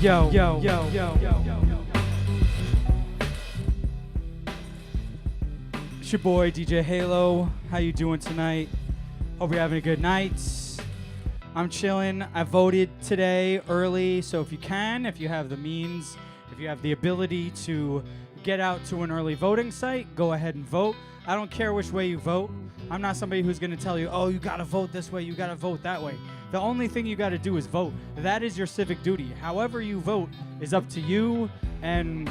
Yo, yo, yo, yo, yo, yo. It's your boy DJ Halo. How you doing tonight? Hope you're having a good night. I'm chilling. I voted today early, so if you have the means, if you have the ability to get out to an early voting site, go ahead and vote. I don't care which way you vote. I'm not somebody who's going to tell you, oh, you got to vote this way, you got to vote that way. The only thing you got to do is vote. That is your civic duty. However you vote is up to you and,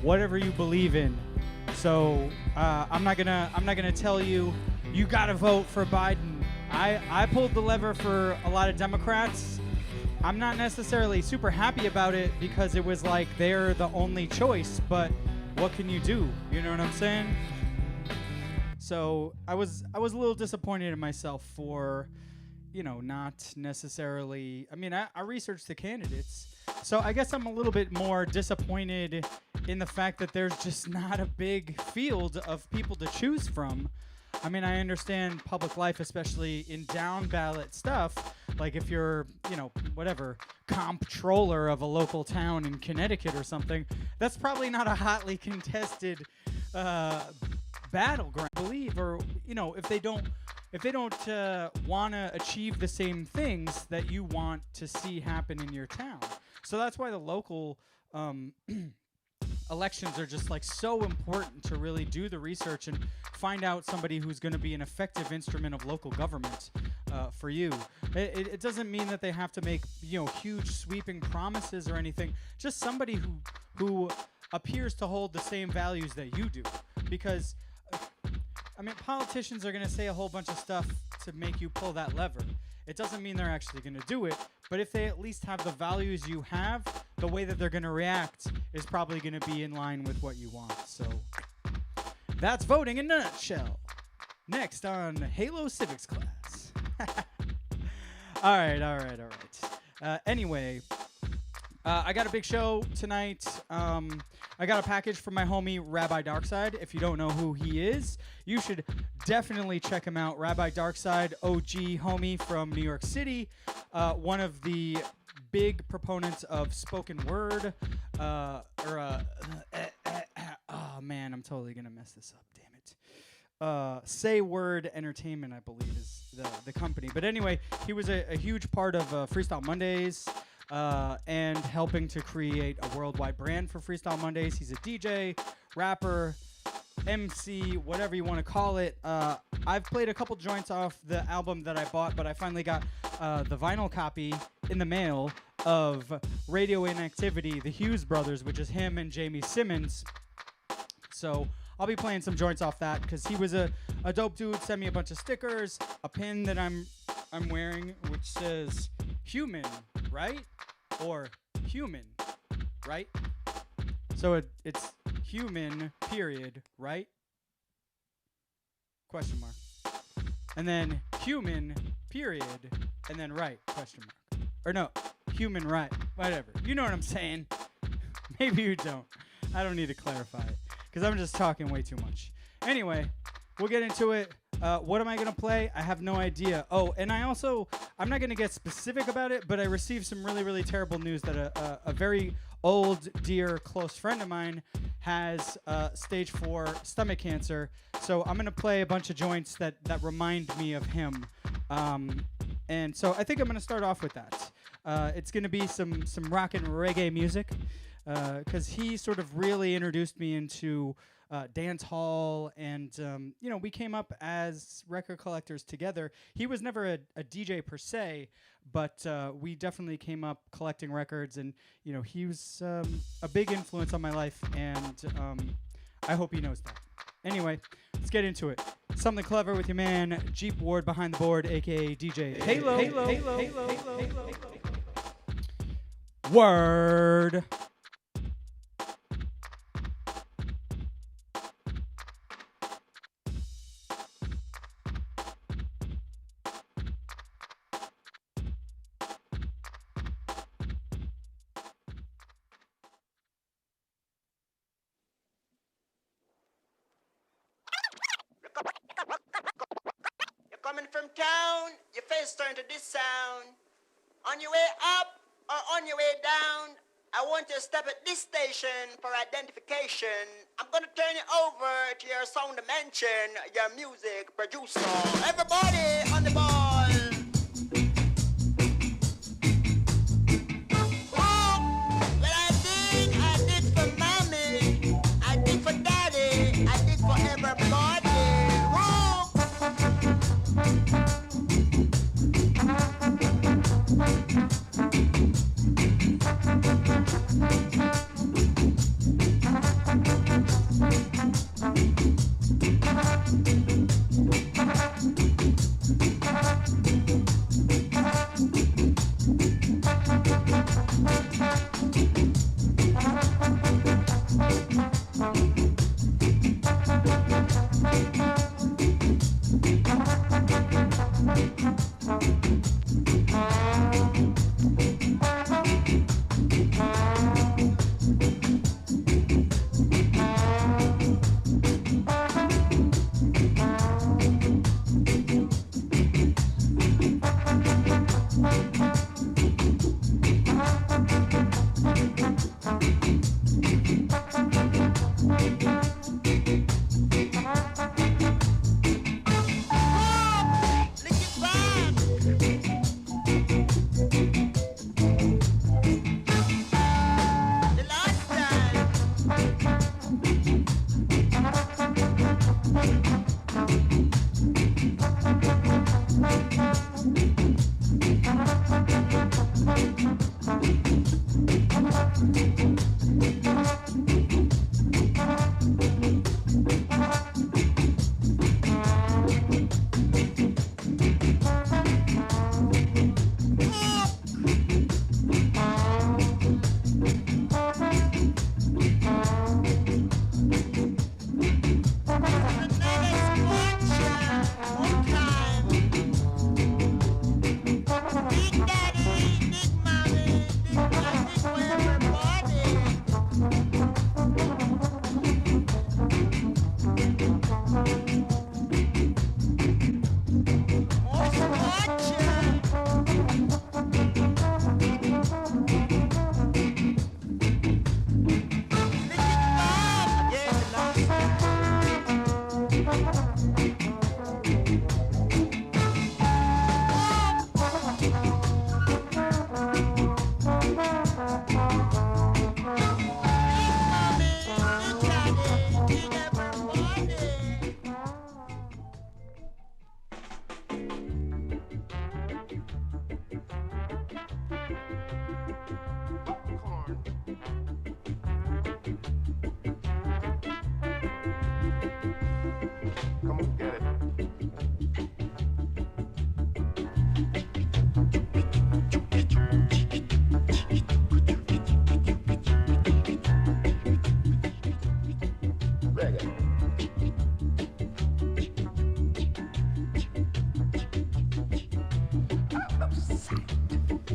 whatever you believe in. So I'm not gonna tell you got to vote for Biden. I pulled the lever for a lot of Democrats. I'm not necessarily super happy about it because it was like they're the only choice, but what can you do? You know what I'm saying? So I was a little disappointed in myself for, not necessarily. I mean, I researched the candidates, so I guess I'm a little bit more disappointed in the fact that there's just not a big field of people to choose from. I mean, I understand public life, especially in down ballot stuff. Like if you're, comptroller of a local town in Connecticut or something, that's probably not a hotly contested battleground, I believe. Or, if they don't want to achieve the same things that you want to see happen in your town. So that's why the local elections are just like so important to really do the research and find out somebody who's going to be an effective instrument of local government for you. It doesn't mean that they have to make huge sweeping promises or anything. Just somebody who appears to hold the same values that you do. Because politicians are going to say a whole bunch of stuff to make you pull that lever. It doesn't mean they're actually going to do it, but if they at least have the values you have, the way that they're going to react is probably going to be in line with what you want. So that's voting in a nutshell. Next on Halo Civics class. All right. Anyway, I got a big show tonight. I got a package from my homie Rabbi Darkside. If you don't know who he is, you should definitely check him out. Rabbi Darkside, OG homie from New York City, one of the big proponents of spoken word. Oh man, I'm totally gonna mess this up. Damn it. Say Word Entertainment, I believe, is the company. But anyway, he was a huge part of Freestyle Mondays. And helping to create a worldwide brand for Freestyle Mondays. He's a DJ, rapper, MC, whatever you want to call it. I've played a couple joints off the album that I bought, but I finally got the vinyl copy in the mail of Radio Inactivity, the Hughes Brothers, which is him and Jamie Simmons. So I'll be playing some joints off that because he was a dope dude. Sent me a bunch of stickers, a pin that I'm wearing, which says human, right? Or human, right? So it's human, period, right? Question mark. And then human, period, and then right, question mark. Or no, human right, whatever. You know what I'm saying. Maybe you don't. I don't need to clarify it because I'm just talking way too much. Anyway, we'll get into it. What am I going to play? I have no idea. Oh, and I'm not going to get specific about it, but I received some really, really terrible news that a very old, dear, close friend of mine has stage 4 stomach cancer. So I'm going to play a bunch of joints that remind me of him. And so I think I'm going to start off with that. It's going to be some rock and reggae music because he sort of really introduced me into dance hall, and we came up as record collectors together. He was never a DJ per se, but we definitely came up collecting records, and he was a big influence on my life, and I hope he knows that. Anyway, let's get into it. Something clever with your man Jeep Ward behind the board, aka DJ Halo. Word. Coming from town, your face turn to this sound. On your way up or on your way down, I want you to step at this station for identification. I'm gonna turn you over to your sound dimension, your music producer. Everybody on the ball. What I did for mommy, I did for daddy, I did for everybody.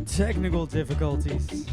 Technical difficulties.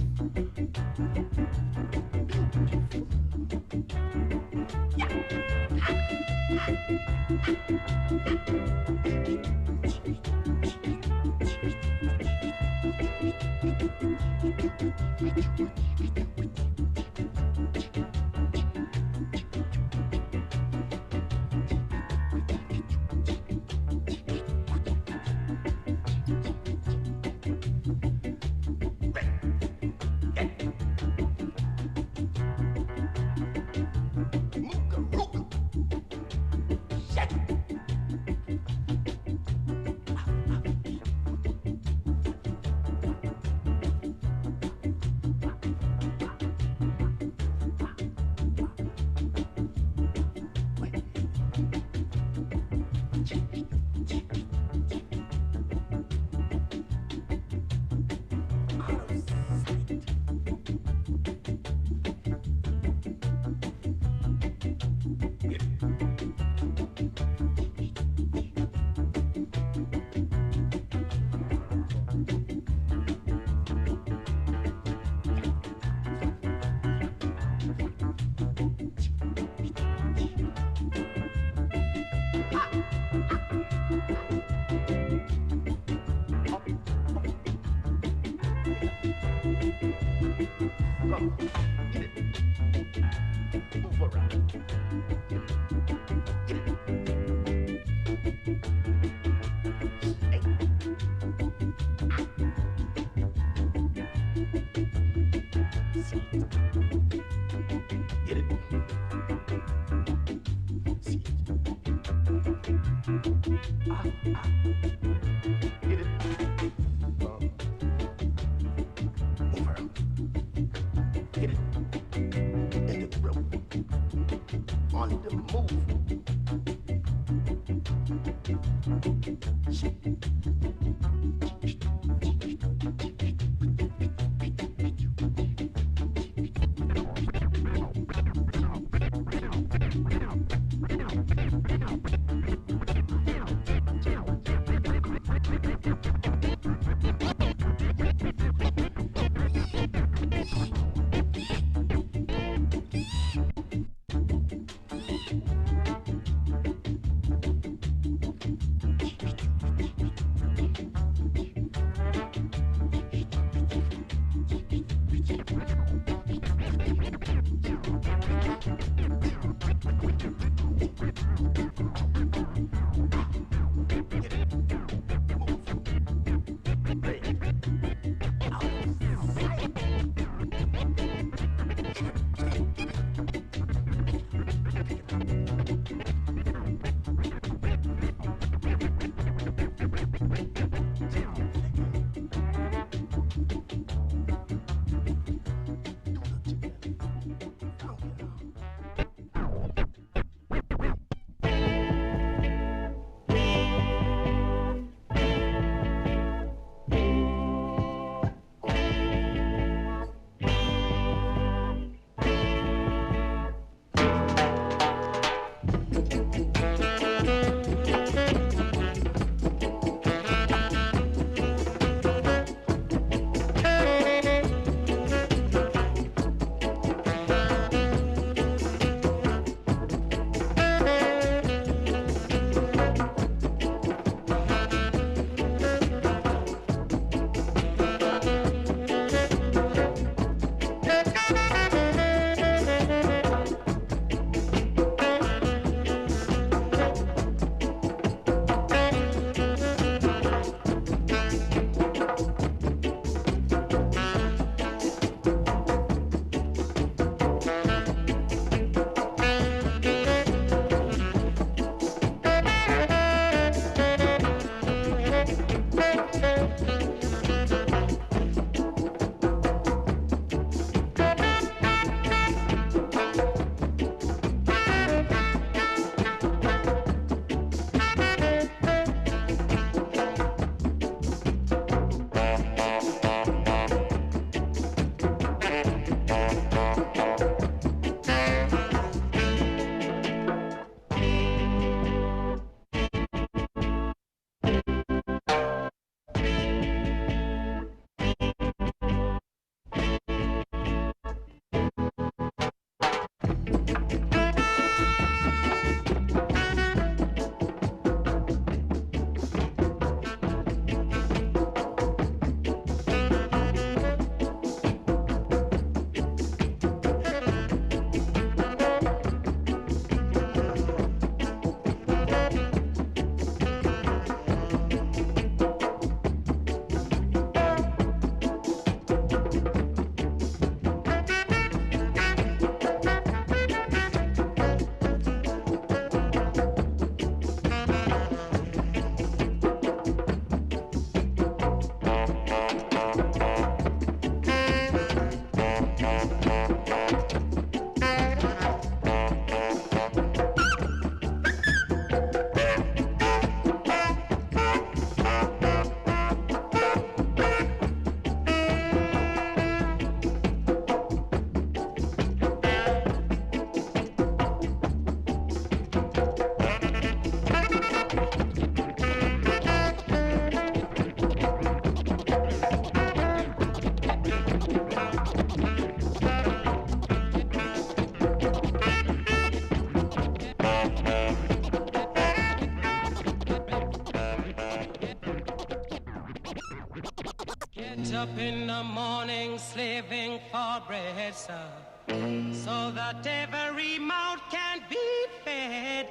Get up in the morning slaving for bread, sir. so that every mouth can be fed.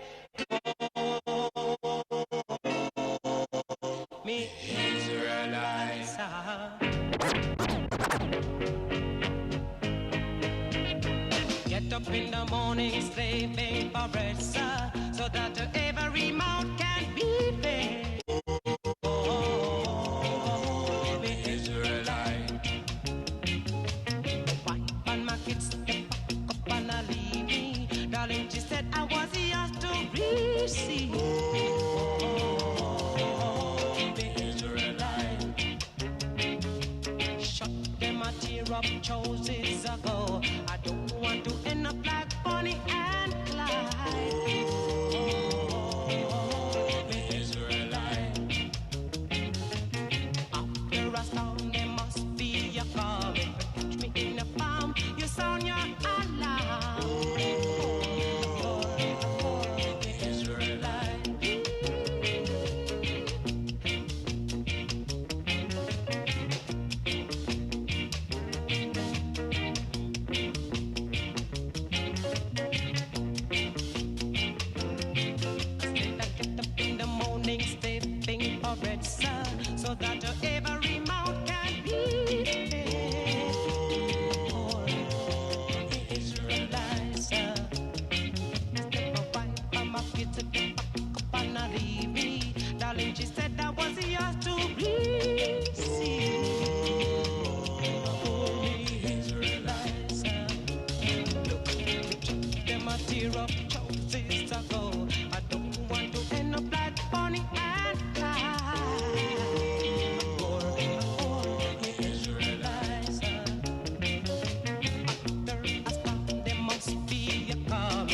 Me Israelites. Get up in the morning, slaving for bread, sir, so that every mouth can be fed. Me Israelite. Wife and my kids, they pack up and I leave me. Darling, she said I was yours to receive. Me Israelite. Shut them a tear up choices ago. I don't want to end up like Bonnie and Clyde. Me Israelite. After a storm, there must be a calm. If you catch me in the palm, you sound your alarm. Me Israelite. Get up in the morning, stepping for bread, sir, so that every mouth can be fed. The Israelites, sir. Step a wife, I'm a kid to get back up and I leave me. Darling, she said I was yours to receive. The Israelites, sir. Look, them a tear up choices ago. I don't want to end up like Bonnie and Clyde. The Israelites. After a storm, there must be a calm.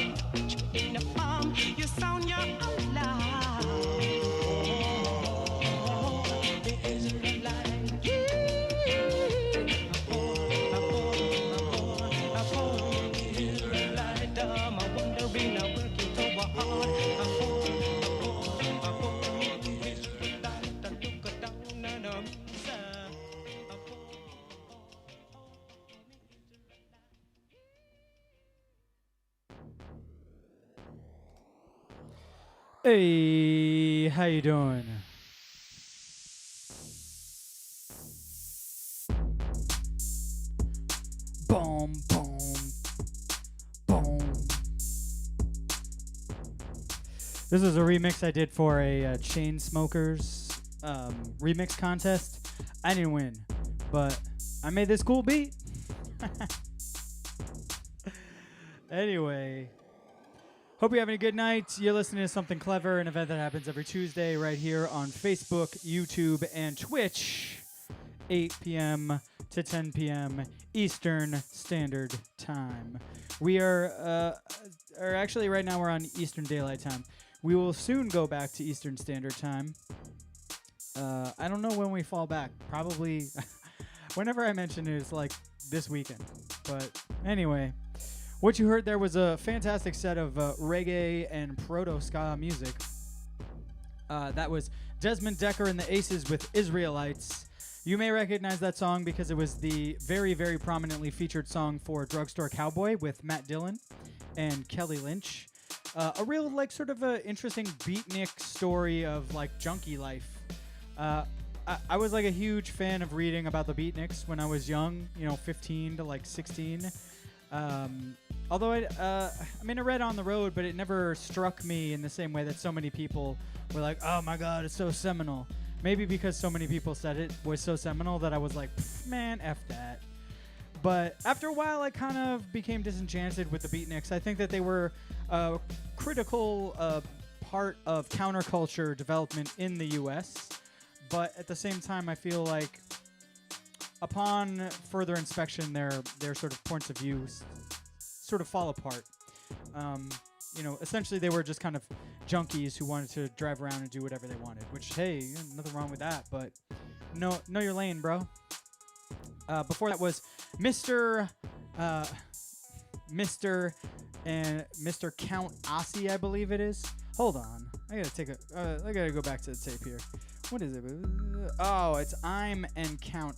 In the palm, you sound your alarm. The Israelites. Israelite, I'm wondering, I'm working so hard. Israelite, I look down and I'm sad. Hey, how you doing? Boom, boom, boom. This is a remix I did for a Chainsmokers remix contest. I didn't win, but I made this cool beat. Anyway, hope you're having a good night. You're listening to Something Clever, an event that happens every Tuesday right here on Facebook, YouTube, and Twitch, 8 p.m. to 10 p.m. Eastern Standard Time. We are actually right now we're on Eastern Daylight Time. We will soon go back to Eastern Standard Time. I don't know when we fall back. Probably whenever I mention it, it's like this weekend. But anyway, what you heard there was a fantastic set of reggae and proto-ska music. That was Desmond Decker and the Aces with Israelites. You may recognize that song because it was the very, very prominently featured song for Drugstore Cowboy with Matt Dillon and Kelly Lynch. A real, like, sort of a interesting beatnik story of, like, junkie life. I was, like, a huge fan of reading about the beatniks when I was young, 15 to, like, 16. Although I read On the Road, but it never struck me in the same way that so many people were like, oh my God, it's so seminal. Maybe because so many people said it was so seminal that I was like, man, F that. But after a while, I kind of became disenchanted with the beatniks. I think that they were a critical part of counterculture development in the U.S., but at the same time, I feel like upon further inspection, their sort of points of view sort of fall apart. Essentially they were just kind of junkies who wanted to drive around and do whatever they wanted, which, hey, nothing wrong with that, but know your lane, bro. Before that was Mr. Count Ossie, I believe it is. Hold on. I gotta go back to the tape here. What is it? Oh, it's I'm and Count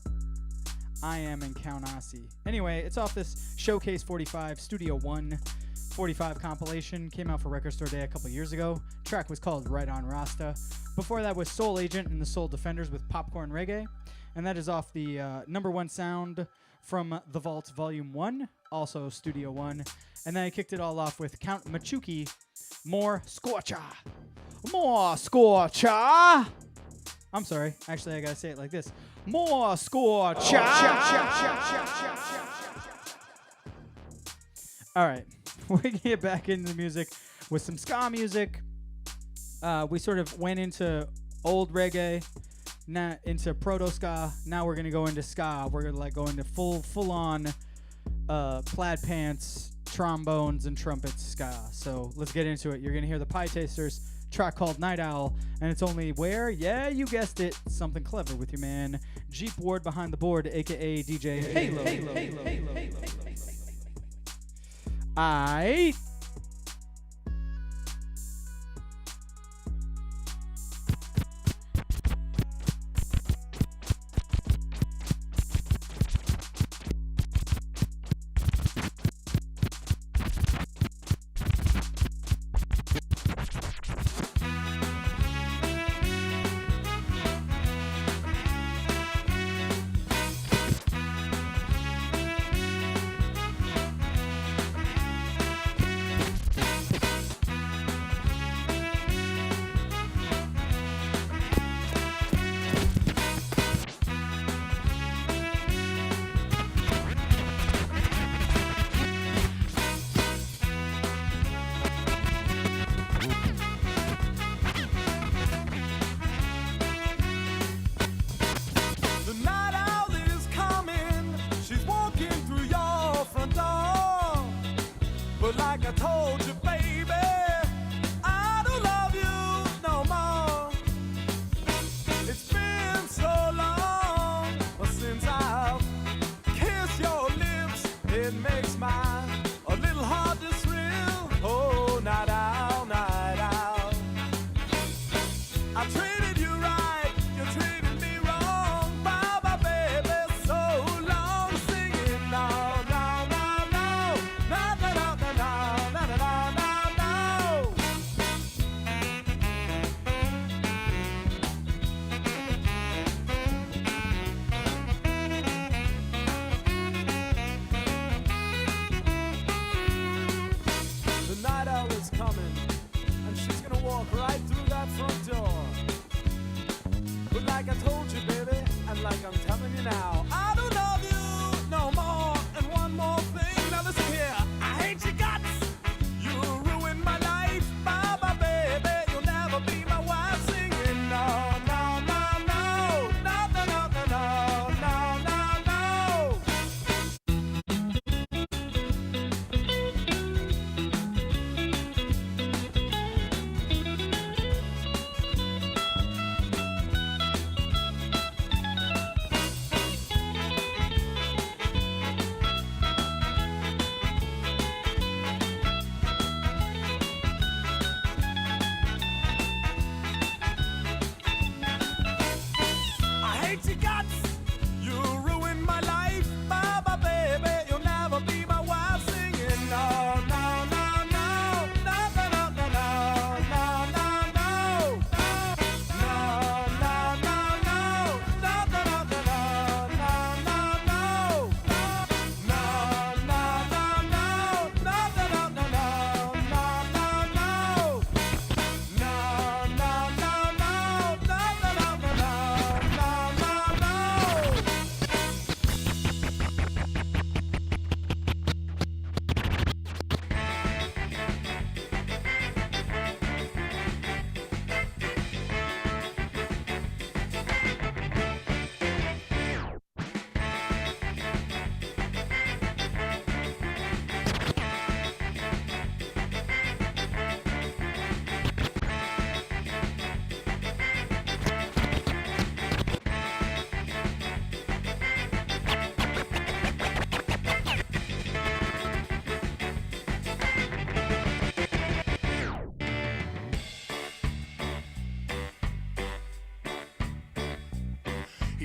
I Am and Count Ossie. Anyway, it's off this Showcase 45 Studio One 45 compilation. Came out for Record Store Day a couple years ago. Track was called Right on Rasta. Before that was Soul Agent and the Soul Defenders with Popcorn Reggae. And that is off the number one sound from The Vault Volume 1, also Studio One. And then I kicked it all off with Count Machuki, More Scorcha. More Scorcha. I'm sorry. Actually, I gotta say it like this. More Scorcha. All right. We're gonna get back into the music with some ska music. We sort of went into old reggae, into proto ska. Now we're gonna go into ska. We're gonna go into full on plaid pants, trombones, and trumpets ska. So let's get into it. You're gonna hear the Pie Tasters, track called Night Owl, and it's only where? Yeah, you guessed it. Something clever with your man Jeep Ward behind the board, aka DJ Halo. Aight.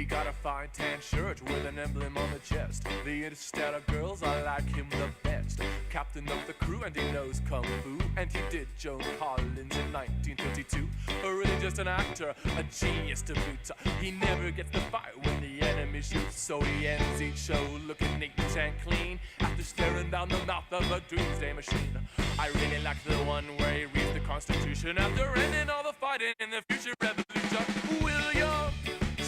He got a fine tan shirt with an emblem on the chest. The interstellar girls, I like him the best. Captain of the crew and he knows kung fu. And he did Joan Collins in 1932. Really just an actor, a genius to boot. He never gets the fight when the enemy shoots. So he ends each show looking neat and clean after staring down the mouth of a doomsday machine. I really like the one where he reads the Constitution after ending all the fighting in the future revolution. William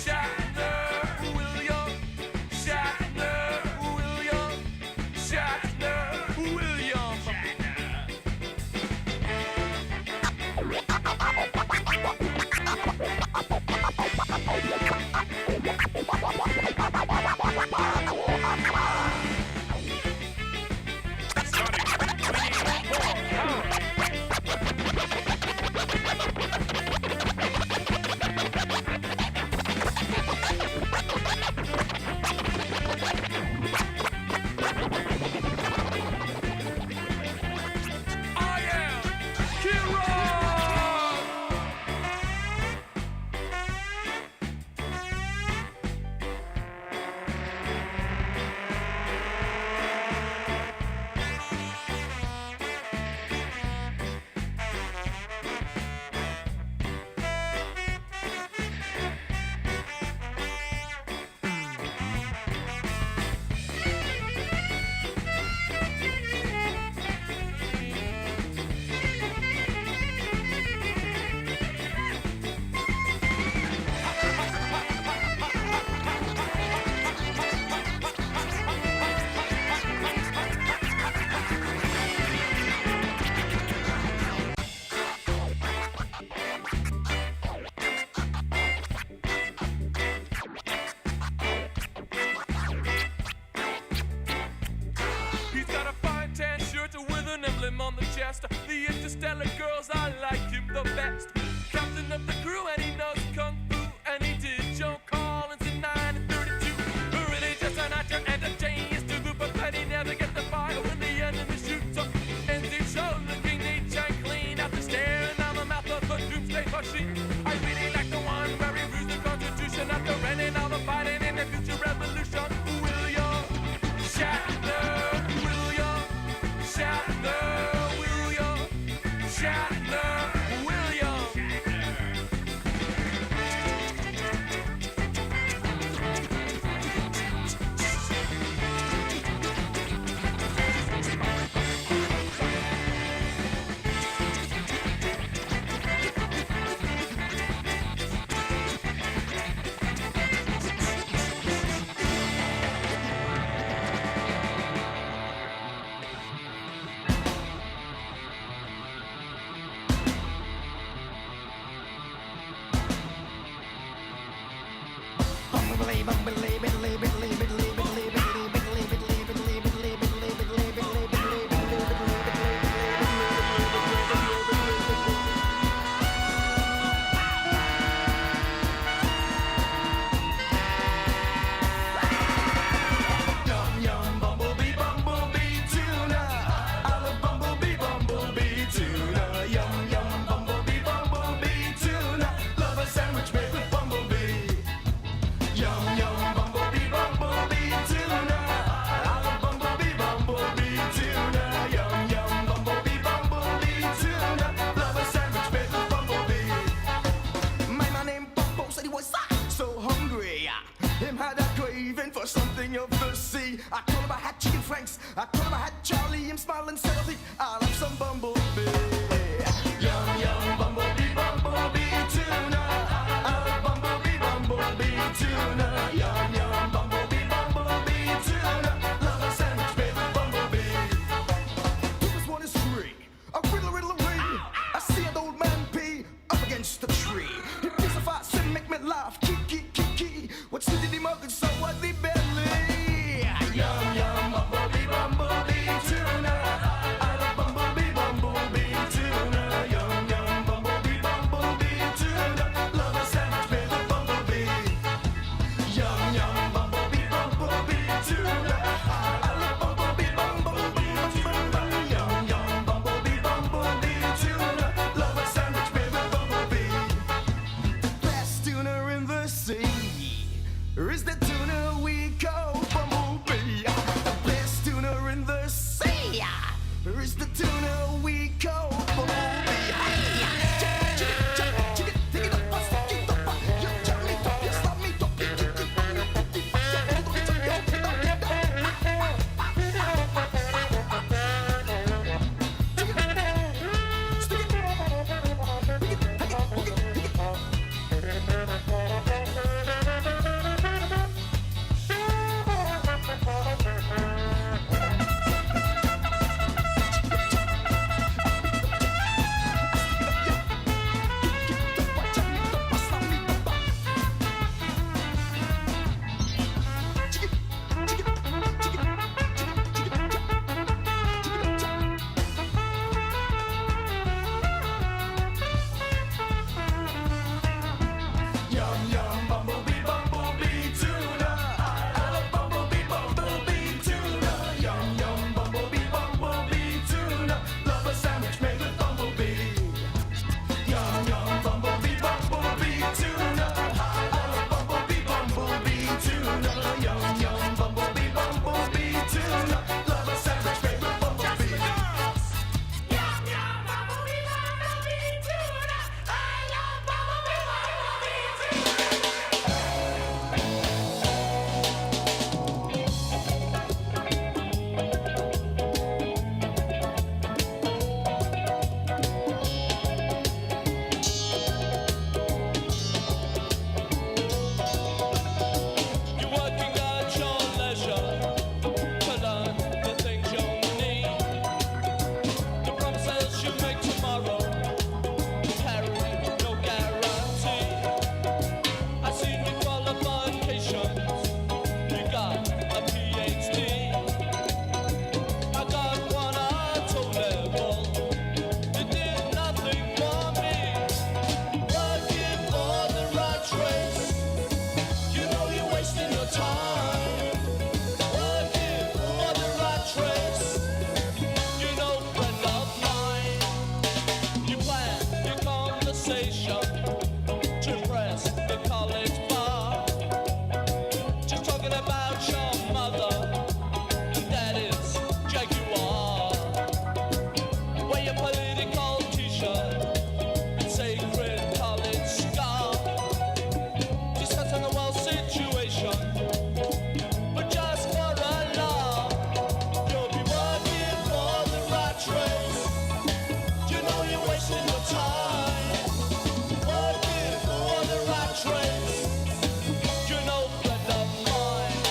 Shatner, William Shatner, William Shatner, William Shatner. I am Kira! He's got a fine tan shirt with an emblem on the chest. The interstellar girls, I like him the best. Captain of the crew and he knows kung fu. And he did Joan Collins in 1932. Really just an actor and a genius to boot. But then he never gets the fire when the enemy shoots up. Ends each show looking neat and clean after staring down the mouth of a doomsday machine. I really like the one where he reads the Constitution after ending all the fighting in the future revolution. William Shatner, William Shatner, William Shatner, William. Yum yum bumblebee, bumblebee tuna. I love bumblebee, bumblebee tuna. Yum yum bumblebee, bumblebee tuna. Love a sandwich made with bumblebee. Yum yum bumblebee. conversation to impress the college bar. Just talking about your mother, and that is Jaguar. Wear your political t-shirt and sacred college scarf. Discussing the world situation, but just for a laugh. You'll be working for the rat race. You know you're wasting your time. Working for the rat race. You know friend of mine.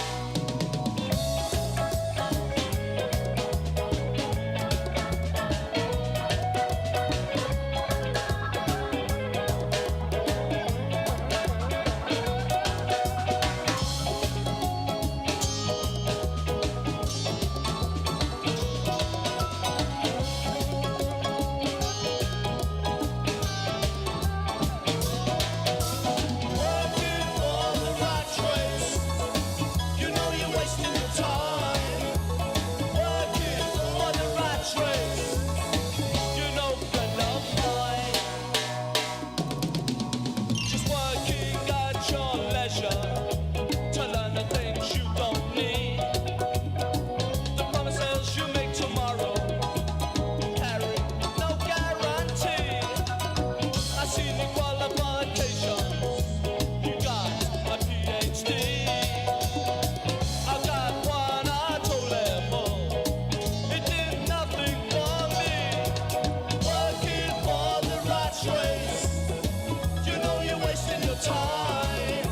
Working for the rat race. You know you're wasting your time. Working for the rat race. You know friend of mine. Just working at your leisure to learn the things you don't need. The promises you make tomorrow carry no guarantee. I see the qualifications. You got a PhD. I got one at O level. It did nothing for me. Working for the rat race. You know you're wasting your time.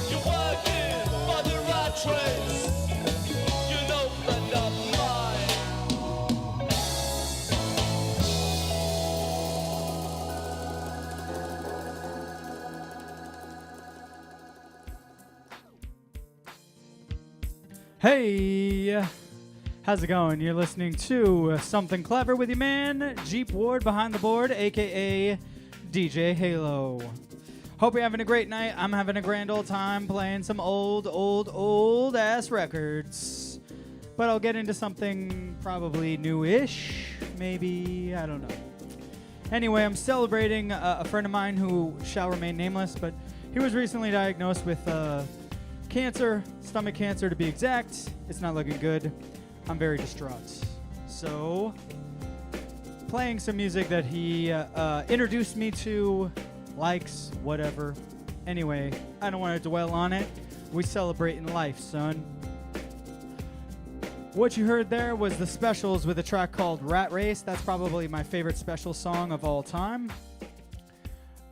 You're working for the rat race. You know friend of mine. Hey, how's it going? You're listening to Something Clever with your man, Jeep Ward behind the board, aka DJ Halo. Hope you're having a great night. I'm having a grand old time playing some old ass records. But I'll get into something probably newish, maybe, I don't know. Anyway, I'm celebrating a friend of mine who shall remain nameless, but he was recently diagnosed with cancer, stomach cancer to be exact. It's not looking good. I'm very distraught. So, playing some music that he introduced me to, likes, whatever. Anyway, I don't want to dwell on it. We celebrating life, son. What you heard there was the Specials with a track called Rat Race. That's probably my favorite Special song of all time.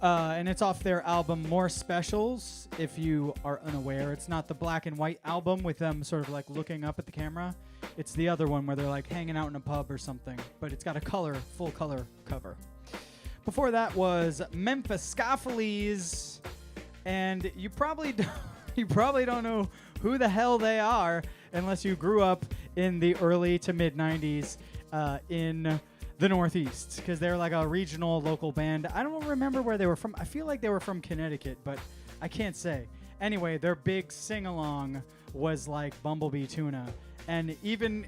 And it's off their album More Specials, if you are unaware. It's not the black and white album with them sort of like looking up at the camera. It's the other one where they're like hanging out in a pub or something. But it's got a full color cover. Before that was Memphis Scoffleys. And you probably don't know who the hell they are unless you grew up in the early to mid 90s in the Northeast, because they're like a regional local band. I don't remember where they were from. I feel like they were from Connecticut, but I can't say. Anyway, their big sing-along was like Bumblebee Tuna. And even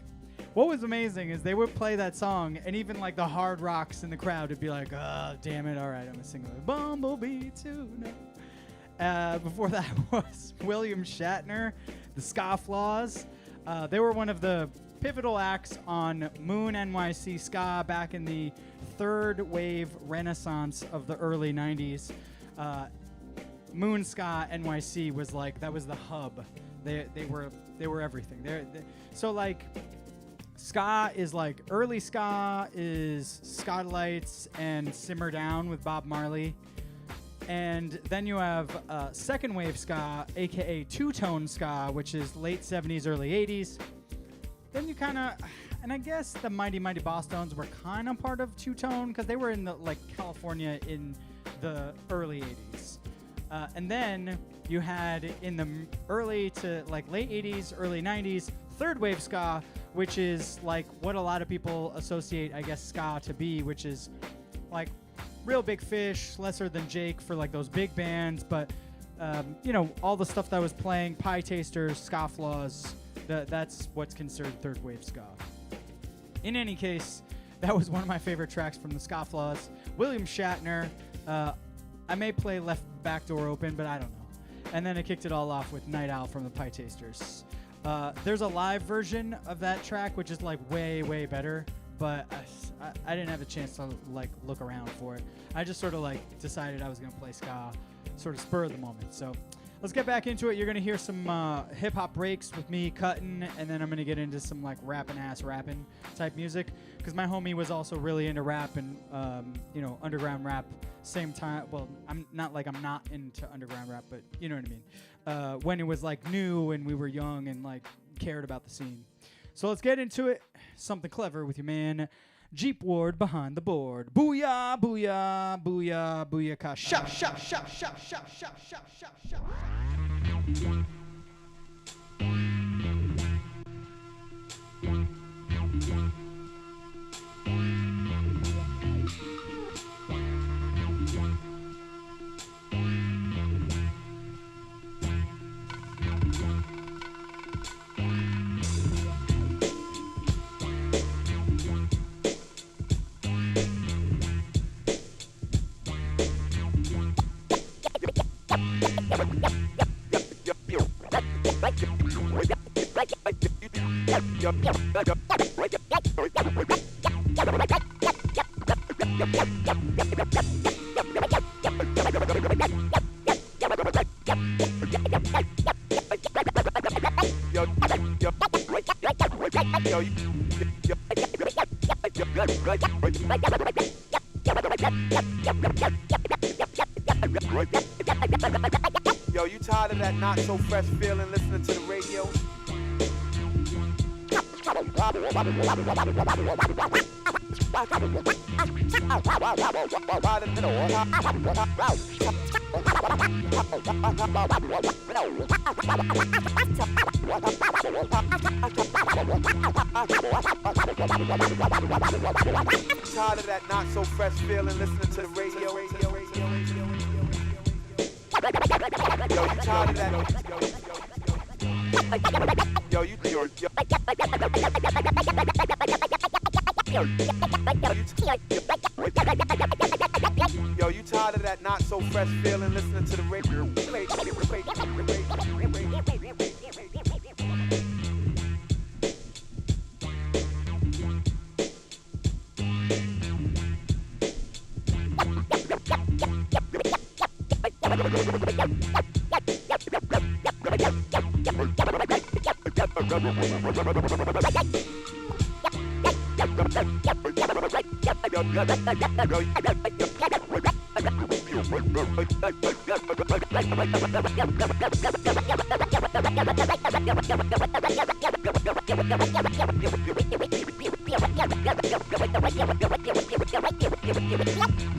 what was amazing is they would play that song, and even like the hard rocks in the crowd would be like, oh, damn it, all right, I'm going to sing like Bumblebee Tuna. Before that was William Shatner, the Scofflaws. They were one of the pivotal acts on Moon NYC Ska back in the third wave renaissance of the early 90s. Moon Ska NYC was like, that was the hub. They were everything. So like ska is like, early ska is Scotlights and Simmer Down with Bob Marley. And then you have second wave ska, aka two-tone ska, which is late 70s, early 80s. Then you kind of, and I guess the Mighty Mighty Bosstones were kind of part of two-tone because they were in the like California in the early 80s. And then you had in the early to like late 80s, early 90s, third wave ska, which is like what a lot of people associate, I guess, ska to be, which is like Real Big Fish, Lesser Than Jake for like those big bands, but you know, all the stuff that was playing, Pie Tasters, Scofflaws, that's what's considered third wave ska. In any case, that was one of my favorite tracks from the Scofflaws. William Shatner, I may play Left Back Door Open, but I don't know. And then I kicked it all off with Night Owl from the Pie Tasters. There's a live version of that track, which is like way, way better, but I didn't have a chance to like look around for it. I just sort of like decided I was gonna play ska, sort of spur of the moment. So let's get back into it. You're gonna hear some hip hop breaks with me cutting, and then I'm gonna get into some like rapping type music, because my homie was also really into rap and underground rap. Same time, well, I'm not into underground rap, but you know what I mean. When it was like new and we were young and like cared about the scene. So let's get into it. Something clever with your man Jeep Ward behind the board. Booyah, booyah, booyah, booyah, shop, shop, shop, shop, shop, shop, shop, shop, shop. Yo, you tired of that not so fresh feeling listening to the radio? Tired of that not so fresh feeling listening to the radio? Yo, you tired of that? Yo, you tired of that not so fresh feeling listening to the radio?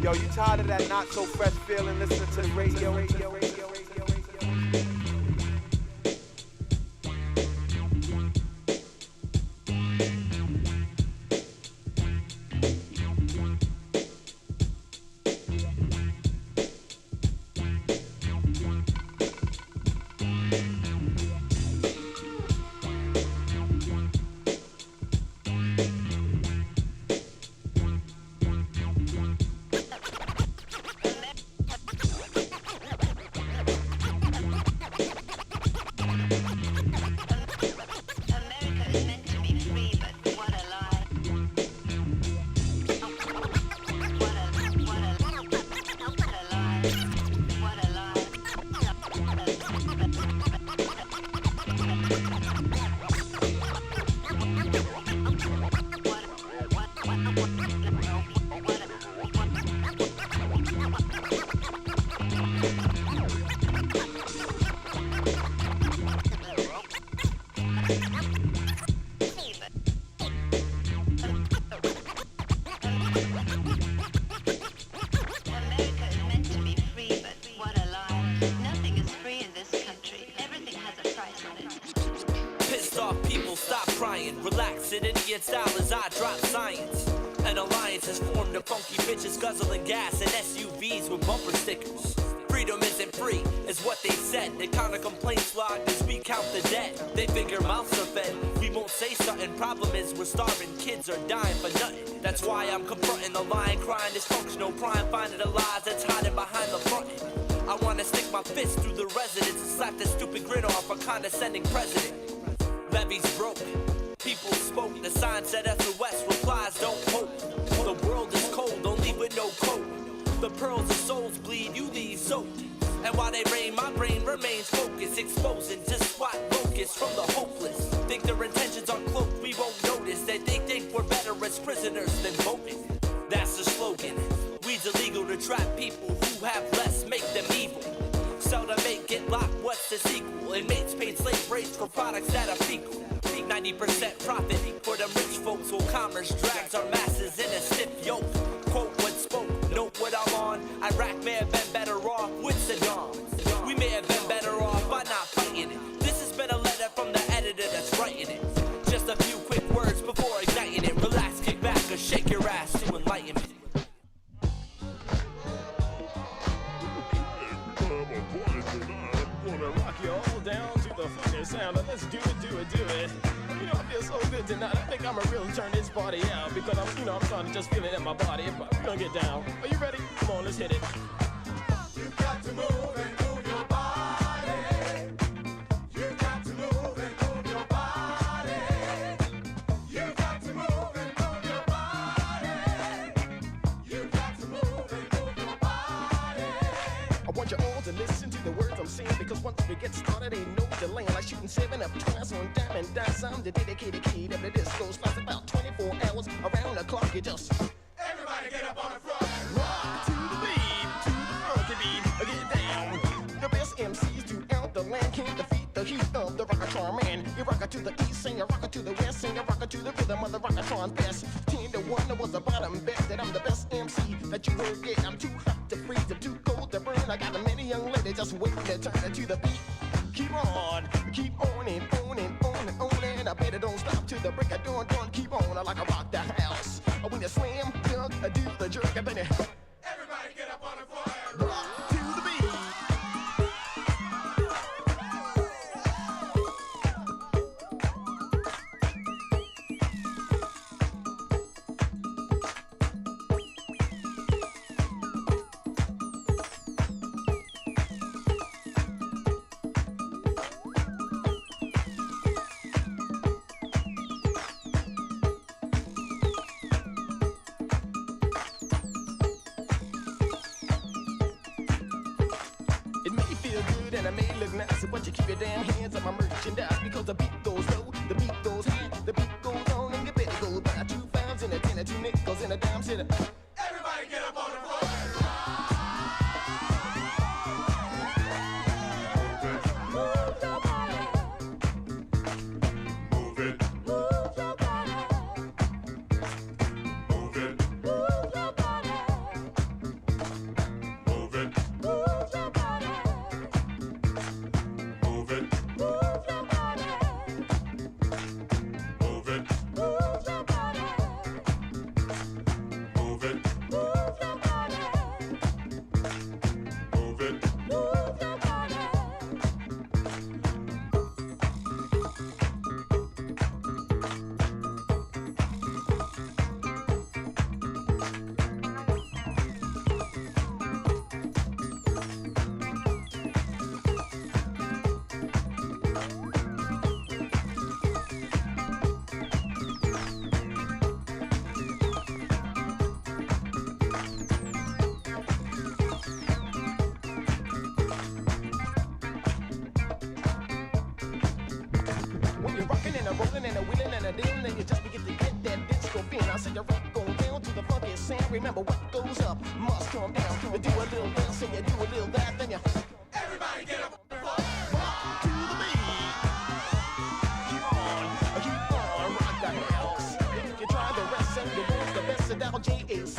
Yo, you tired of that not so fresh feeling listening to the radio? Style as I drop science. An alliance has formed of funky bitches guzzling gas and SUVs with bumper stickers. Freedom isn't free, is what they said. They count a complaints log as we count the dead. They figure mouths are fed, we won't say something. Problem is we're starving, kids are dying for nothing. That's why I'm confronting the line, crying dysfunctional crime, finding the lies that's hiding behind the front wanna stick my fist through the residence and slap that stupid grin off a condescending president. Levees broke, people spoke. The sign said SOS, replies don't hope. The world is cold, don't leave with no coat. The pearls of souls bleed, you leave soaked. And while they rain, my brain remains focused, exposing to SWAT locusts from the hopeless. Think their intentions are cloaked, we won't notice that they think we're better as prisoners than voting. That's the slogan. Weed's illegal to trap people who have less, make them evil. Sell to make it lock, what's the sequel? Inmates paid slave rates for products that are fecal. 90% profit for them rich folks, while commerce drags our masses in a stiff yoke. Quote what spoke, note what I'm on. Iraq may have been better off with Saddam. We may have been better off by not fighting it. This has been a letter from the editor that's writing it. Just a few quick words before igniting it. Relax, kick back, or shake your ass to enlightenment. Down to the fucking sound. Let's do it, do it, do it. You know, I feel so good tonight. I think I'ma really turn this party out because I'm starting to just feel it in my body. But we're gonna get down. Are you ready? Come on, let's hit it. You got to move and move your body. You got to move and move your body. You got to move and move your body. You got to move and move your body. I want you all to listen to the words I'm saying because once we get started, ain't no delay. Like shooting 7 up twice on dime and dime. I'm the dedicated kid of the disco. Lasts about 24 hours around the clock. You just Everybody get up on the floor. rock to the beat, to the funky beat. Get down. The best MCs throughout the land can't defeat the heat of the Rockatron man. You rock it to the east, and you rock it to the west, and you rock it to the rhythm of the Rockatron best. 10 to 1 was the bottom bet that I'm the best MC that you heard yet. I'm too hot to freeze, I'm too cold to burn. I got a many young ladies just waiting to turn it to the beat. Keep on and on and on and on, and I bet it don't stop till the break of dawn. Don't keep on, I like I rock the house. When you slam, dunk, I do the jerk, and then Everybody get up on the floor and rock. rock to the beat. It may feel good and it may look nice, but you keep your damn hands on my merchandise because the beat goes low, the beat goes high, the beat goes on, and you better go buy 2 pounds and a 10 and 2 nickels and a dime to the. Everybody get up on the floor and rock. Move your body. Move it. Move your body. Move it. Move your body. Move it. Move your body. Move it. Move your body. Move it. Move your body. Move it. Move your body. Move it. Move your body. When you're rocking and a rolling and a wheeling and a dealing, and you just begin to get that disco feeling. I said the rock go down to the funky sound. Remember what goes up must come down. You do a little this and you do a little that, then you Everybody get up on the floor. rock to the beat. Keep on, rock the house. If you try the rest and you want the best, and that'll JAC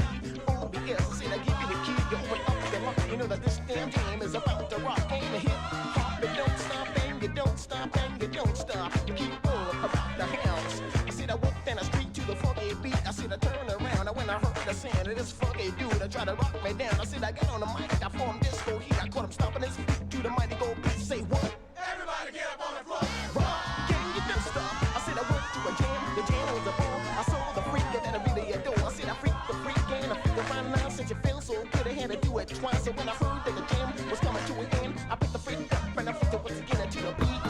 OBS. Said I give you the key, you open up the lock. You know that this damn game is about to rock. Ain't a hip hop, it don't stop and you don't stop and you don't stop. You keep on rock the house. I said I walked down the street to the funky beat. I said I turned around, and when I heard the sound of this funky dude, I tried to rock me down. I said I got on the mic, I formed disco heat. I caught him stomping his feet to the mighty go beat. Say what? Everybody get up on the floor. Rock, can you don't stop? I said I went to a jam, the jam was a ball. I saw the freak that I really adore. I said I freak the freak and I freak around now since you feel so good. I had to do it went twice. So when I heard that the jam was coming to an end, I picked the freak up and I flipped it once again to the beat.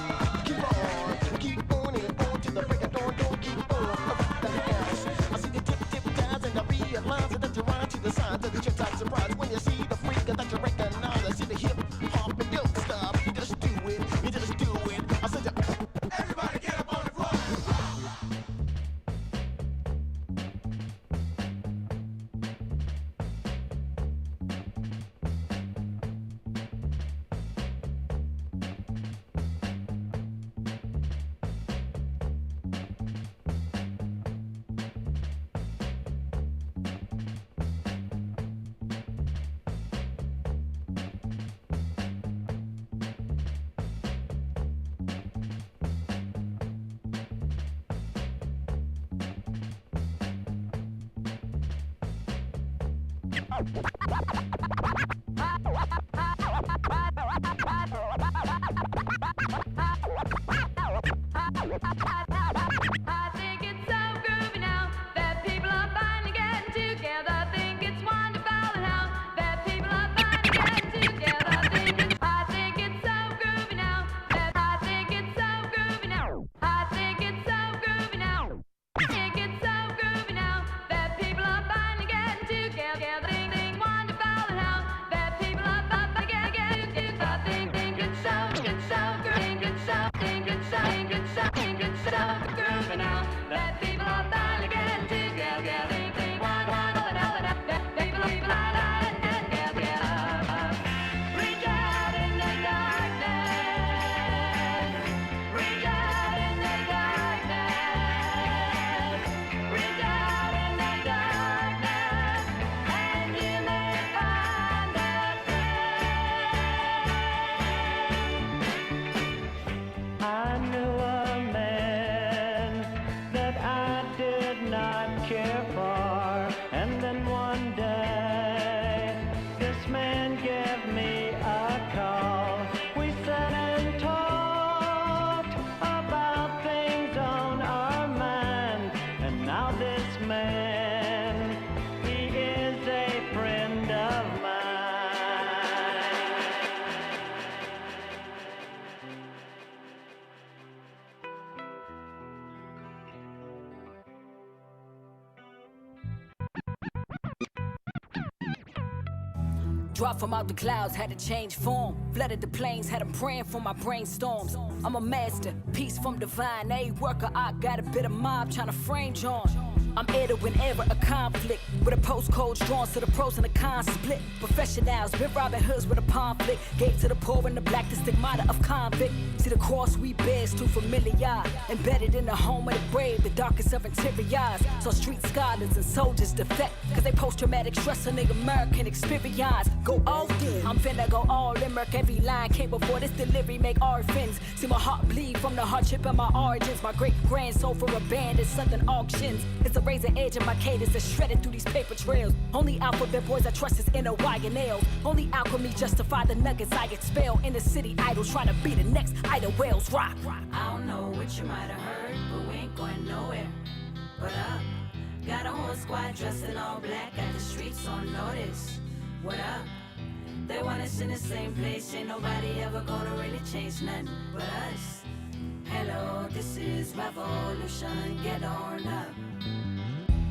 Keep on and on to the break of dawn. Don't keep on around the house. I see the tip ties and I realize that you're on to the signs of the chip type surprise when you see the freak that you recognize. I see the hip hop and don't stop. You just do it. You just do it. I said, Everybody get up on the floor. I think it's so groovy now that people are finally getting together. I think it's wonderful now that people are finally getting together. I think it's so groovy now that I think it's so groovy now. I think it's so groovy now. I think it's so groovy now that people are finally getting together. I think it's wonderful now that people are finally getting together. I think it's so groovy. Think it's so groovy now that people are finally getting together. Think wonderful now that people are finally getting together. Reach out in the darkness. Reach out in the darkness. Reach out in the darkness, and you may find a friend. I knew a man that I did not care for, and then one day this man gave me a call. We sat and talked about things on our mind, and now this man, he is a friend of mine. Dropped from out the clouds, had to change form. Flooded the plains, had them praying for my brainstorms. I'm a master, peace from divine. A worker, I got a bit of mob trying to frame John. I'm heir to whenever a conflict with a postcodes drawn so the pros and the cons split. Professionals, been Robin Hoods with a conflict. Gave to the poor and the black the stigmata of convict. See the cross we bear is too familiar. Embedded in the home of the brave, the darkest of interiors. So street scholars and soldiers defect, cause they post-traumatic stress on the American experience. Go all in, I'm finna go all in. Murk every line came before this delivery, make orphans. See my heart bleed from the hardship of my origins. My great-grand sold for a band at Southern auctions. It's a razor edge of my cadence that's shredded through these paper trails. Only alphabet boys I trust is inner wire nails. Only alchemy justify the nuggets I expel. In the city idols trying to be the next idle whales rock. I don't know what you might have heard, but we ain't going nowhere. But up, got a whole squad dressed in all black, got the streets on notice. What up? They want us in the same place, ain't nobody ever gonna really change nothing but us. Hello, this is revolution, get on up.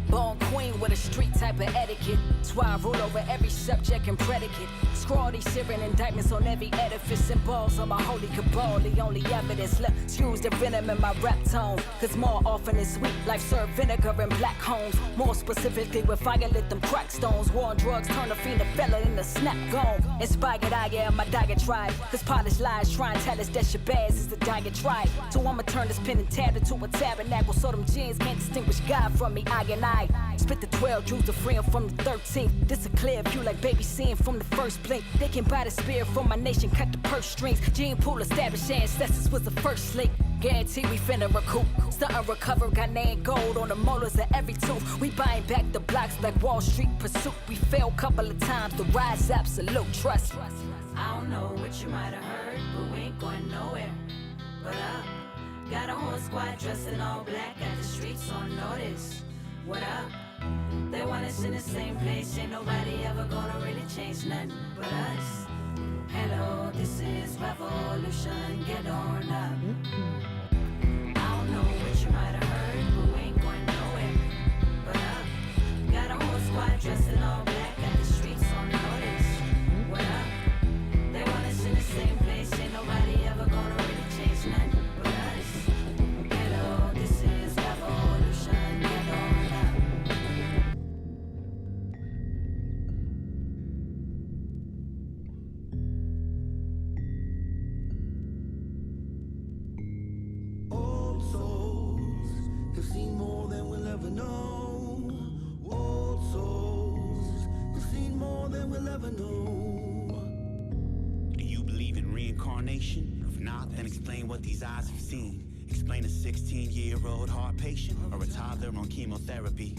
Born queen with a street type of etiquette. That's why I rule over every subject and predicate. Scrawl these searing indictments on every edifice and balls on my holy cabal. The only evidence left, excuse the venom in my rap tone. Cause more often than sweet, life served vinegar in black homes. More specifically with fire lit them crack stones. War on drugs turn a fiend, a fella in the snap gone. Inspired I am my diatribe. Cause polished lies try and tell us that Shabazz is the diatribe. So I'ma turn this pen and tab into a tabernacle. So them jeans can't distinguish God from me, I and I. Spit the 12 jewels to free 'em from the 13th. This a clear view like baby seeing from the first blink. They can buy the spirit from my nation, cut the purse strings. Gene pool established ancestors was the first link. Guarantee we finna recoup. Startin' recover, got name gold on the molars of every tooth. We buying back the blocks like Wall Street pursuit. We failed couple of times, the rise absolute trust. I don't know what you might have heard, but we ain't going nowhere. But up, got a whole squad dressed in all black, got the streets on notice. What up? They want us in the same place. Ain't nobody ever gonna really change nothing but us. Hello, this is revolution. Get on up. I don't know what you might have heard, but we ain't going nowhere but up. Got a whole squad dressed in all black. Got the streets on notice. What up? They want us in the same place. Ain't nobody ever gonna really change nothing but us. Hello, this is revolution. Get on up. Old souls have seen more than we'll ever know. Old souls have seen more than we'll ever know. Do you believe in reincarnation? If not, then explain what these eyes have seen. Explain a 16-year-old heart patient or a toddler on chemotherapy.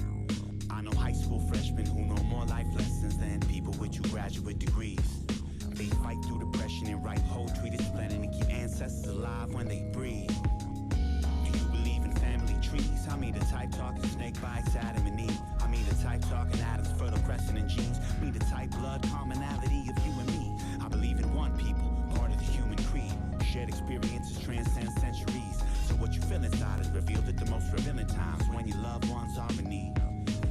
I know high school freshmen who know more life lessons than people with 2 graduate degrees. They fight through depression and write poetry to splendid and keep ancestors alive when they breathe. Do you believe in family trees? I mean the type talking snake bites, Adam and Eve. I mean the type talking Adam's fertile crescent and genes. I mean the type blood commonality of you and me. I believe in one people, part of the human creed. Shared experiences transcend centuries. So what you feel inside is revealed at the most revealing times when your loved ones are in need.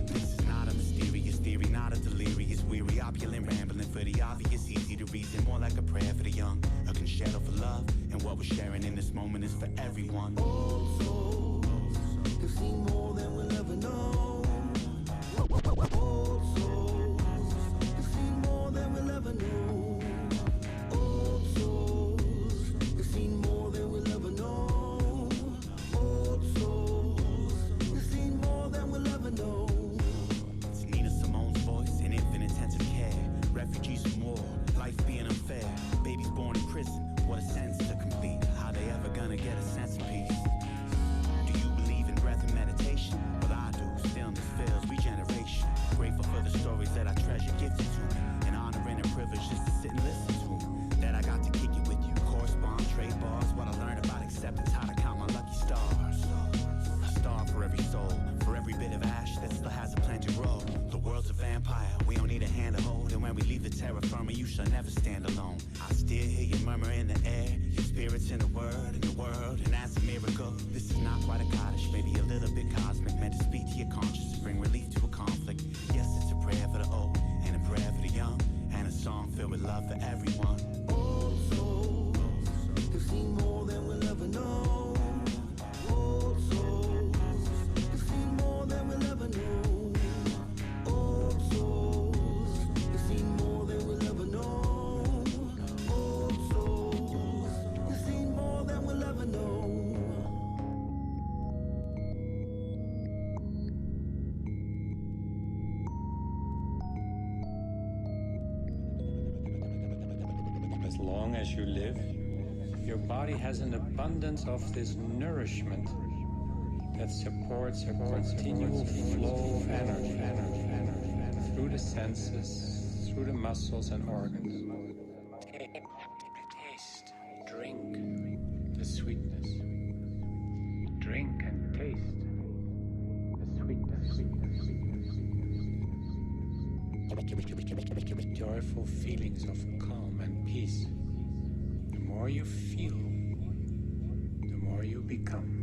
This is not a mysterious theory, not a delirious, weary, opulent, rambling for the obvious, easy to reason, more like a prayer for the young, a shadow for love, and what we're sharing in this moment is for everyone. Old souls have seen more than we'll ever know. Old souls have seen more than we'll ever know. Old souls have seen more than we'll ever know. Old souls have seen more than we'll ever know. It's Nina Simone's voice in infinite intensive care. Refugees from war, life being unfair. Babies born in prison, what a sentence to complete. How they ever gonna get a sense of peace? Do you believe in breath and meditation? Well, I do. Stillness feels regeneration. Grateful for the stories that I treasure gifted to me. An honor and a privilege just to sit and listen to them. That I got to kick it with you. Correspond, trade bars. What I learned about acceptance, how to count my lucky stars. A star for every soul, for every bit of ash that still has a plan to grow. The world's a vampire, we don't need a hand to hold. And when we leave the terra firma, you shall never stand alone. I still hear you murmur in the air. Your spirit's in the word, in the world, and that's a miracle. This is not quite a cottage, maybe a little bit cosmic. Meant to speak to your conscience and bring relief to a conflict. Yes, it's a prayer for the old, and a prayer for the young, and a song filled with love for everyone. Old souls have seen more than we'll ever know. Old souls have seen more than we'll ever know. Old souls have seen more than we'll ever know. Old souls have seen more than we'll ever know. As long as you live, your body has an abundance of this nourishment that supports a continual flow of energy through the senses, through the muscles and organs. Taste, drink the sweetness. Drink and taste the sweetness. Joyful feelings of calm and peace. The more you feel, the more you become.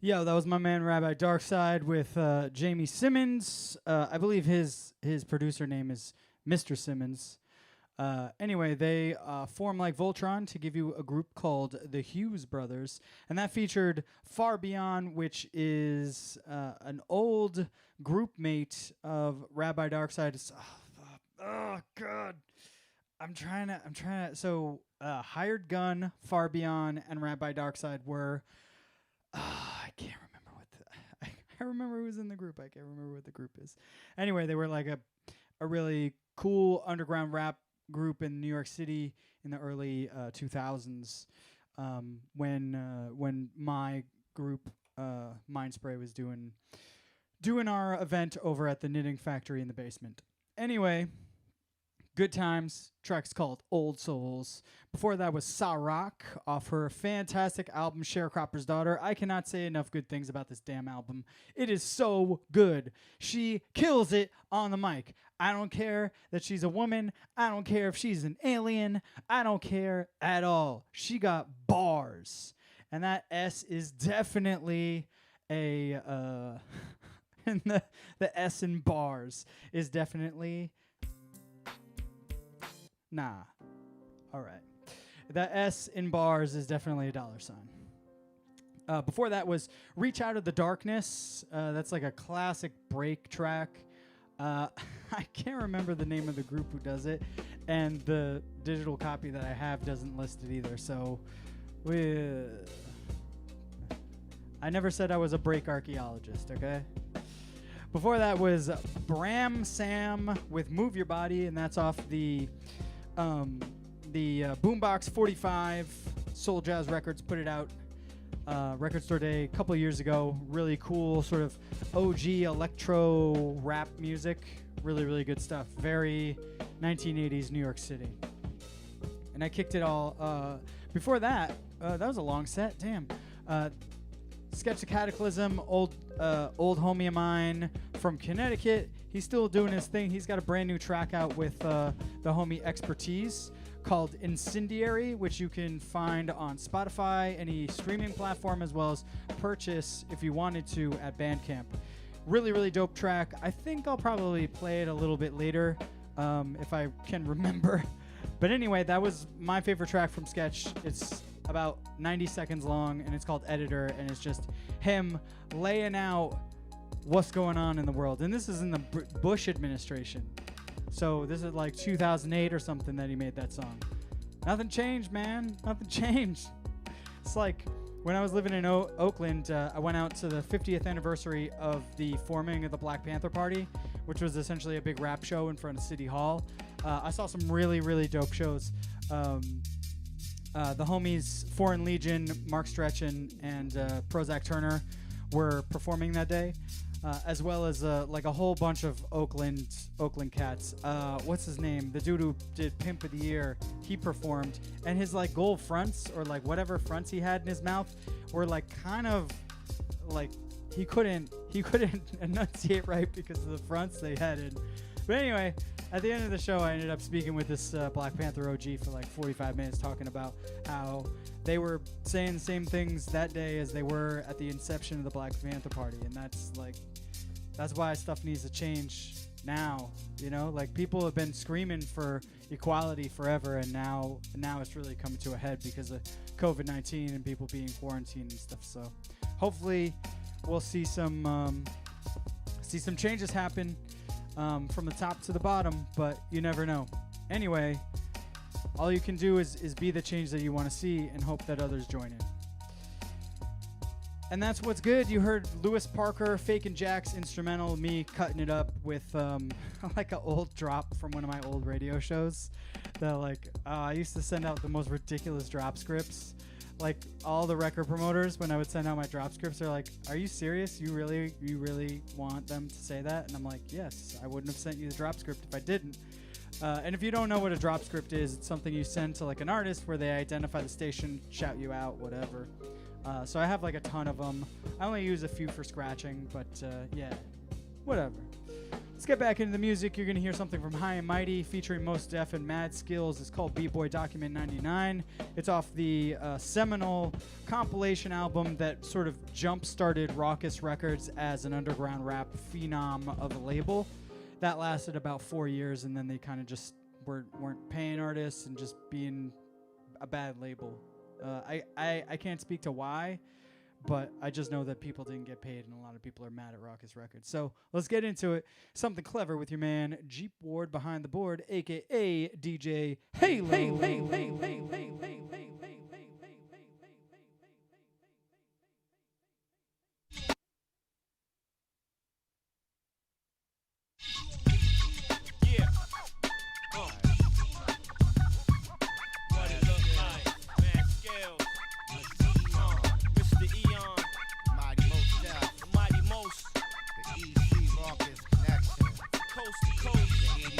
Yo, that was my man Rabbi Darkside with Jamie Simmons. I believe his producer name is Mr. Simmons. Anyway, they form like Voltron to give you a group called the Hughes Brothers, and that featured Far Beyond, which is an old group mate of Rabbi Darkside. Oh God, I'm trying to. So, Hired Gun, Far Beyond, and Rabbi Darkside were. I can't remember I remember who was in the group. I can't remember what the group is. Anyway, they were like a really cool underground rap group in New York City in the early 2000s, when my group Mind Spray was doing our event over at the Knitting Factory in the basement. Anyway, Good Times. Track's called Old Souls. Before that was Sarak off her fantastic album Sharecropper's Daughter. I cannot say enough good things about this damn album. It is so good. She kills it on the mic. I don't care that she's a woman. I don't care if she's an alien. I don't care at all. She got bars. And that S is definitely a and the S in bars is definitely nah. All right. The S in bars is definitely a dollar sign. Before that was Reach Out of the Darkness. That's like a classic break track. I can't remember the name of the group who does it, and the digital copy that I have doesn't list it either. So I never said I was a break archaeologist, okay? Before that was Bram Sam with Move Your Body, and that's off the Boombox 45. Soul Jazz Records put it out Record Store Day a couple years ago. Really cool sort of OG electro rap music. Really, really good stuff. Very 1980s New York City. And I kicked it all. Before that, that was a long set. Damn. Sketch the Cataclysm, old homie of mine from Connecticut. He's still doing his thing. He's got a brand new track out with the homie Expertise called Incendiary, which you can find on Spotify, any streaming platform, as well as purchase if you wanted to at Bandcamp. Really, really dope track. I think I'll probably play it a little bit later if I can remember. But anyway, that was my favorite track from Sketch. It's about 90 seconds long, and it's called Editor, and it's just him laying out what's going on in the world. And this is in the Bush administration. So this is like 2008 or something that he made that song. Nothing changed, man. Nothing changed. It's like when I was living in Oakland, I went out to the 50th anniversary of the forming of the Black Panther Party, which was essentially a big rap show in front of City Hall. I saw some really, really dope shows. The homies Foreign Legion, Mark Stretchin, and Prozac Turner were performing that day, as well as like a whole bunch of Oakland cats. What's his name? The dude who did Pimp of the Year, he performed, and his like gold fronts or like whatever fronts he had in his mouth were like kind of like he couldn't enunciate right because of the fronts they had in. But anyway, at the end of the show, I ended up speaking with this Black Panther OG for like 45 minutes, talking about how they were saying the same things that day as they were at the inception of the Black Panther Party. And that's why stuff needs to change now. You know, like people have been screaming for equality forever, and now it's really coming to a head because of COVID-19 and people being quarantined and stuff. So hopefully we'll see some changes happen. From the top to the bottom, but you never know. Anyway, all you can do is be the change that you want to see and hope that others join in. And that's what's good. You heard Lewis Parker, Fakin' Jack's instrumental, me cutting it up with like an old drop from one of my old radio shows. That I used to send out the most ridiculous drop scripts. Like all the record promoters, when I would send out my drop scripts, they're like, "Are you serious? You really want them to say that?" And I'm like, "Yes, I wouldn't have sent you the drop script if I didn't." And if you don't know what a drop script is, it's something you send to like an artist where they identify the station, shout you out, whatever. So I have like a ton of them. I only use a few for scratching, but yeah, whatever. Let's get back into the music. You're going to hear something from High and Mighty featuring Mos Def and Mad Skills. It's called B-Boy Document 99. It's off the seminal compilation album that sort of jump-started Rawkus Records as an underground rap phenom of a label. That lasted about 4 years, and then they kind of just weren't paying artists and just being a bad label. I can't speak to why, but I just know that people didn't get paid, and a lot of people are mad at Rawkus Records. So let's get into it. Something clever with your man Jeep Ward behind the board, a.k.a. DJ Halo. Coast to coast.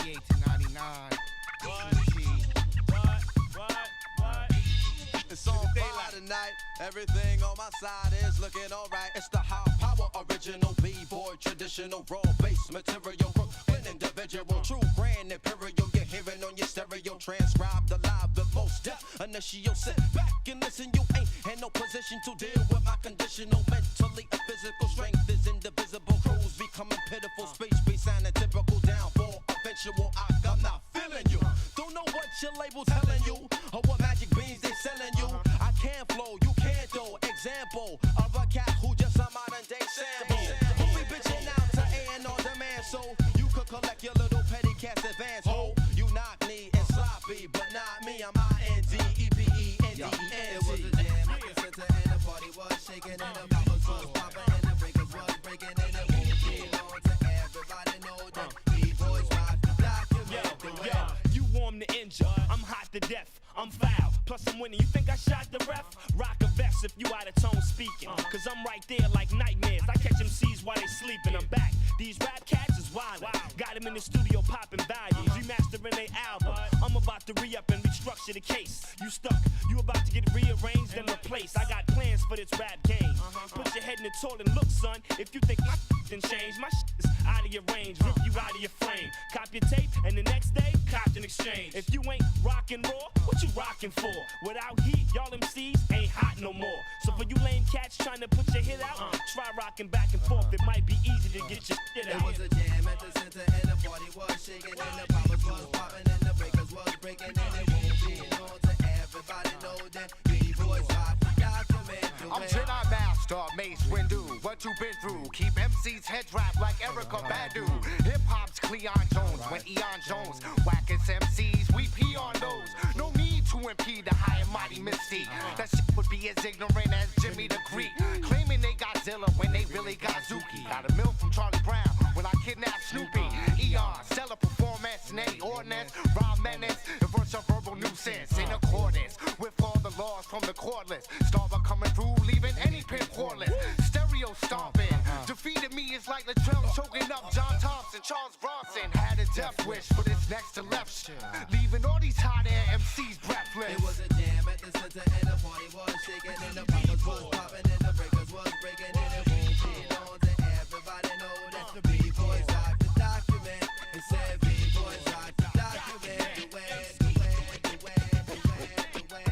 night. Everything on my side is looking alright. It's the high power original B-boy, traditional raw bass material. Brooklyn individual, true grand imperial. You're hearing on your stereo, transcribed alive the most death. Initial, sit back and listen. You ain't in no position to deal with my conditional mentally and physical strength is indivisible. Crews becoming pitiful. Speech be sounding typical. Downfall eventual. I'm not feeling you. Don't know what your label telling you or what magic beans they selling you. I can't flow, you can't though. Example of a cat who just a modern day sample. Who be bitching out to A and on demand so you could collect your little petty cash advance. Ho, you knock me and sloppy, but not me. I'm INDEPENDENT. It was a jam at the center and the party was shaking and the bottles was popping and the breakers was breaking and it won't be long to everybody know that B-boys rock the document. You warm to injure, I'm hot to death, I'm foul, plus I'm winning. You think I shot the ref? Rock a vest if you out of tone speaking, cause I'm right there like nightmares. I catch MCs while they sleeping, I'm back. These rap cats is wild. Got them in the studio popping values, remastering their album. I'm about to re-up and restructure the case. You stuck, you about to get rearranged and replaced. I got plans for this rap game. Put your head in the toilet and look, son. If you think my done changed, my is out of your range, rip you out of your frame. Cop your tape and the next day, cop an exchange. If you ain't rockin' raw, what you rockin' for? Without heat, y'all MCs ain't hot no more. So for you lame cats trying to put your hit out, try rockin' back and forth. It might be easy to get your shit out. It was a jam at the center and the party was shaking and the poppers was popping and the breakers was breaking and it won't be known to everybody know that B-boys rock the document. I'm Jedi Master, Mace Windu. What you been through? Keep MC's heads wrapped like Erica Badu. Hip hop's Cleon Jones. When Eon Jones whack its MCs, we pee on those. No need to impede the high and mighty mystique. That shit would be as ignorant as Jimmy the Greek. Claiming they got Zilla when they really got Zuki. Got a milk from Charlie Brown when I kidnapped Snoopy. Eon, stellar performance, nay ordinance, rhyme menace, reverse a verbal nuisance in accordance with all the laws from the cordless. Starver coming through, leaving any pin cordless. Stereo stomping, defeated me is like Latrell choking up John Thompson. Charles Bronson had a death wish for this next to left shit, leaving all these hot air MCs breathless. It was a jam at the center and the party was shaking and the poppers was popping and the breakers was breaking and it won't be known to everybody know that the B-boys rock the document. It said B-boys rock the document. The way, the way, the way, the way, the way,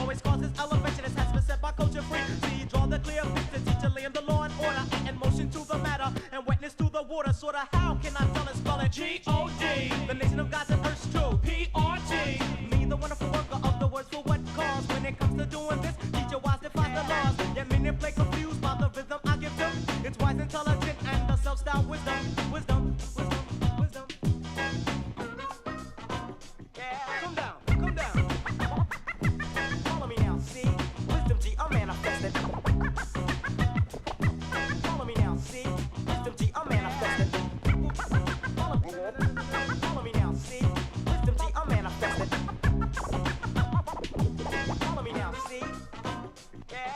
always causes elevation, as has been set by culture free. See, draw the clear picture, teacher laying the law and order, and motion to the matter, and wetness to the water. Sorta, how can I tell and spell it? G-O-D, the nation of gods and earth's true. P-R-T, me the wonderful worker of the words for what cause. When it comes to doing this, teacher wise defy the laws. Yet many play confused by the rhythm I give them. It's wise, intelligent, and the self-styled wisdom. Wisdom, wisdom, wisdom. Yeah, come down, come down. Follow me now, see? Wisdom G, I'm manifested. Follow me now, see? Wisdom G, I'm manifested. Follow me now, see? Wisdom G, I'm manifested. Follow me now, see? Yeah.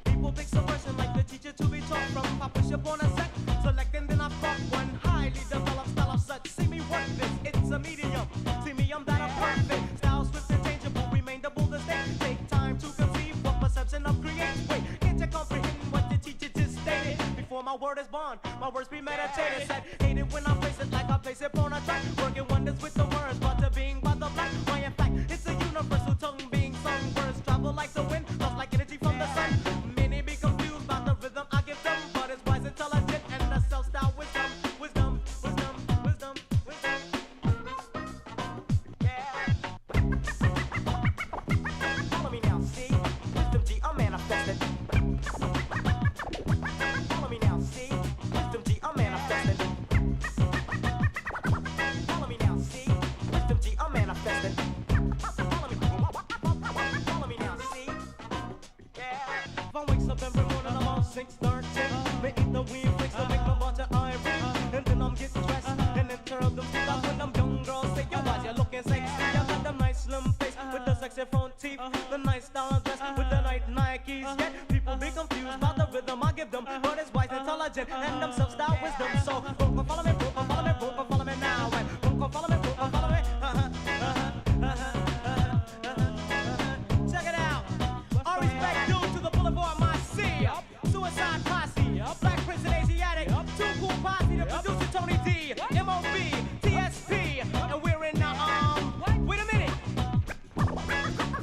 People think subversion like the teacher to be taught from. I push up on a set, select and then I fuck one highly developed style of such. See me work this, it's a medium. See me, I'm that I'm perfect. Style swift and changeable, remainable the state. Take time to conceive what perception of create. Wait, can't you comprehend what the teacher just stated? Before my word is born, my words premeditated. Said, hate it when I place it like I place it on a track. Working wonders with the words, brought to being by the black. Why in fact, it's a universal tongue being sung. Words travel like the wind, lost like energy from the sun. Many be confused by the rhythm I give them, but it's wise, intelligent, and the self-style wisdom. Wisdom, wisdom, wisdom, wisdom. Yeah. Follow me now, see? Wisdom G, I'm manifested. Follow me now, see? Wisdom G, I'm manifested. teeth. The nice style dress with the night Nikes. Yet people be confused about the rhythm I give them. But it's wise, intelligent, and them self-style wisdom. So, follow me, follow me now. And follow me, follow me. Check it out. All respect due to the Boulevard Marcy. Suicide Posse. Black Prince and Asiatic. Too Cool Posse. The producer Tony D. M.O.B. TSP. And we're in the, wait a minute.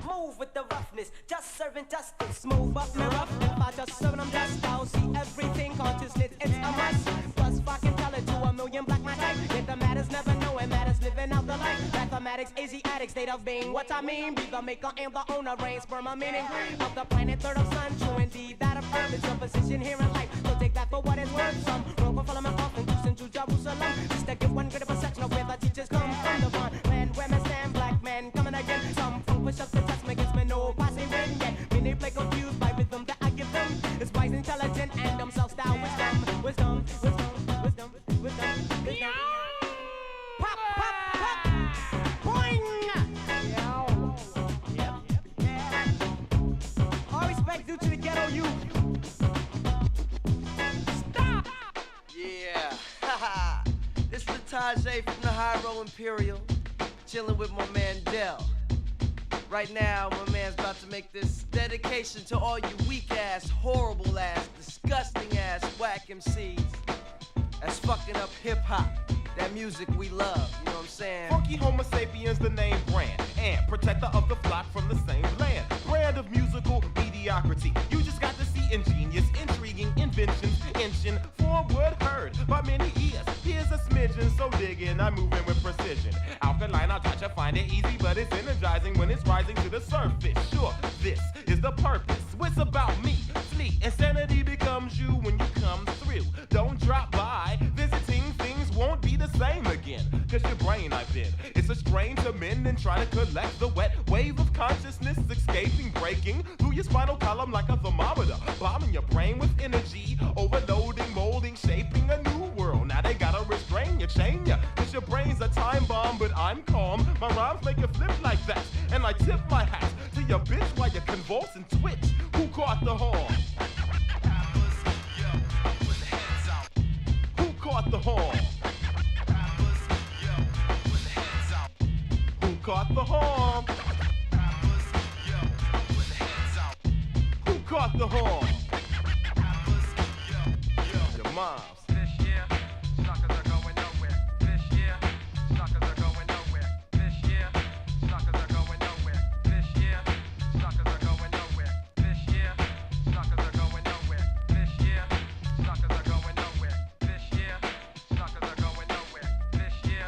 Move with the roughness. Just serving justice. Move up, man, rough. If I just serving them just, I'll see everything. Consciousness, it's a must. Plus, if I can tell it to a million black my type. Yet the matters never know, and matters living out the life. Mathematics, Asiatic, state of being. What I mean, be the maker and the owner. Reigns for my meaning. Of the planet, third of sun. True indeed, that of earth is your position here in life. So take that for what it's worth. Some wrong for follow me off and cruising to Jerusalem. Just to give one good of a section of where the teachers come from. The one land where men stand, black men coming again. Some funk push up the test, against me, no passing win yet. Many play confused by rhythm that I give them. It's wise, intelligent, and them self-style wisdom. Wisdom. Pop, pop, pop. Boing. All respect due to the ghetto youth. Stop. Yeah, haha. This is Tajay from the High Row Imperial, chilling with my man Dell. Right now, my man's about to make this dedication to all you weak ass, horrible ass, disgusting ass whack MCs that's fucking up hip hop, that music we love, you know what I'm saying? Funky Homo sapiens, the name brand, and protector of the flock from the same land. Brand of musical mediocrity. You just got to see ingenious, intriguing inventions, inching forward, heard by many ears. Here's a smidgen, so digging, I'm moving with precision. Alkaline, I'll try to find it easy, but it's energizing when it's rising to the surface. Sure, this is the purpose. What's about me? Fleet, insanity becomes you when you come through. Don't drop by, visiting things won't be the same again. Cause your brain I've been, it's a strain to mend and try to collect the wet wave of consciousness escaping, breaking through your spinal column like a thermometer, bombing your brain with energy, overloading, molding, shaping a new world. Now they gotta restrain you, chain you, cause your brain's a time bomb, but I'm calm. My rhymes make you flip like that, and I tip my hat to your bitch while you convulse and twitch. Who caught the horn? Who caught the horn? Who caught the horn? Who caught the horn? Your moms. This year, suckers are going nowhere. This year, suckers are going nowhere. This year, suckers are going nowhere. This year, suckers are going nowhere. This year, suckers are going nowhere. This year, suckers are going nowhere. This year, suckers are going nowhere. This year,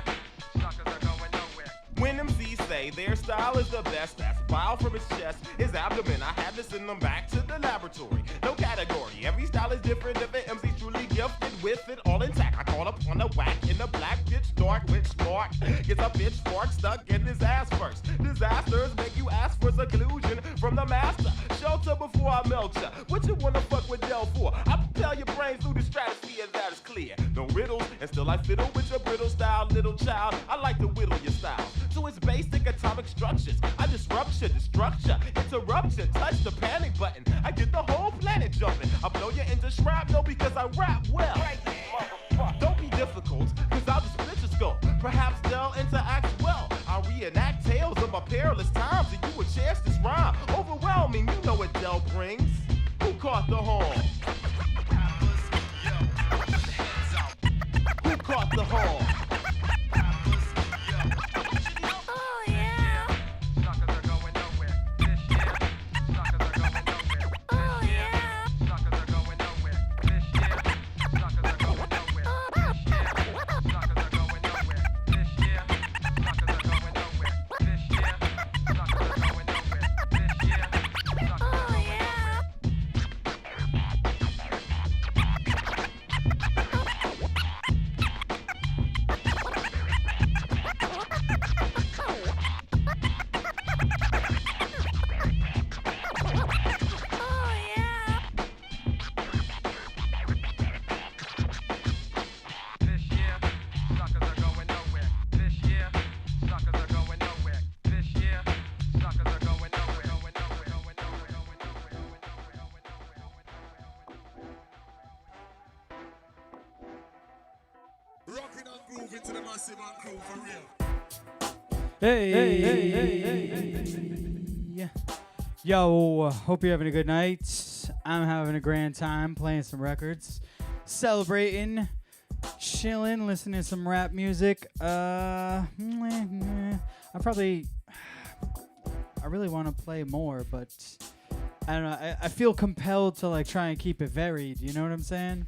suckers are going nowhere. When MCs say their style is the best, that's bile from his chest, his abdomen. I had to send them back to the laboratory. No category, every style is different. If an MC's truly gifted with it all intact, I call upon a whack in the black pitch dark, which spark gets a pitchfork stuck in his ass first. Disasters make you ask for seclusion from the master. Shelter before I melt ya. What you wanna fuck with Dell for? I propel your brains through the stratosphere, that is clear. No riddles, and still I fiddle with your brittle style, little child. I like to whittle your style to its basic atomic structures. I disrupt your structure, interrupt you, touch the panic button. I get the whole planet jumping. I blow you into shrapnel because I rap well. Don't be difficult, cause I'll just split your skull. Perhaps they'll interact well. I'll reenact tales of my perilous times, and you will cherish this rhyme. Overwhelming, you know what Dell brings. Who caught the horn? Who caught the horn? Hey. Yo, hope you're having a good night. I'm having a grand time playing some records, celebrating, chilling, listening to some rap music. I really want to play more, but I don't know. I feel compelled to like try and keep it varied. You know what I'm saying?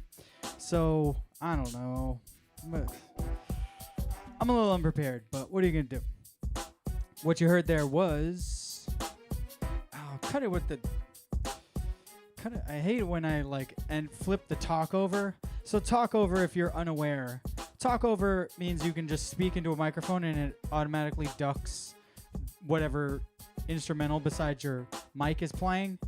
So I don't know. But I'm a little unprepared, but what are you gonna do? What you heard there was, cut it with the, cut it. I hate it when I like and flip the talk over. So talk over, if you're unaware, talk over means you can just speak into a microphone and it automatically ducks whatever instrumental besides your mic is playing,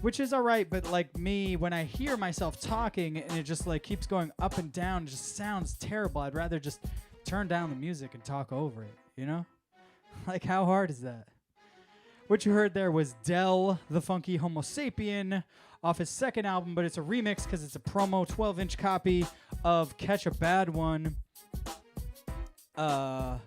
which is all right. But like me, when I hear myself talking and it just like keeps going up and down, it just sounds terrible. I'd rather just turn down the music and talk over it, you know? Like, how hard is that? What you heard there was Del, the Funky Homo Sapien, off his second album, but it's a remix because it's a promo 12-inch copy of Catch a Bad One. Yeah,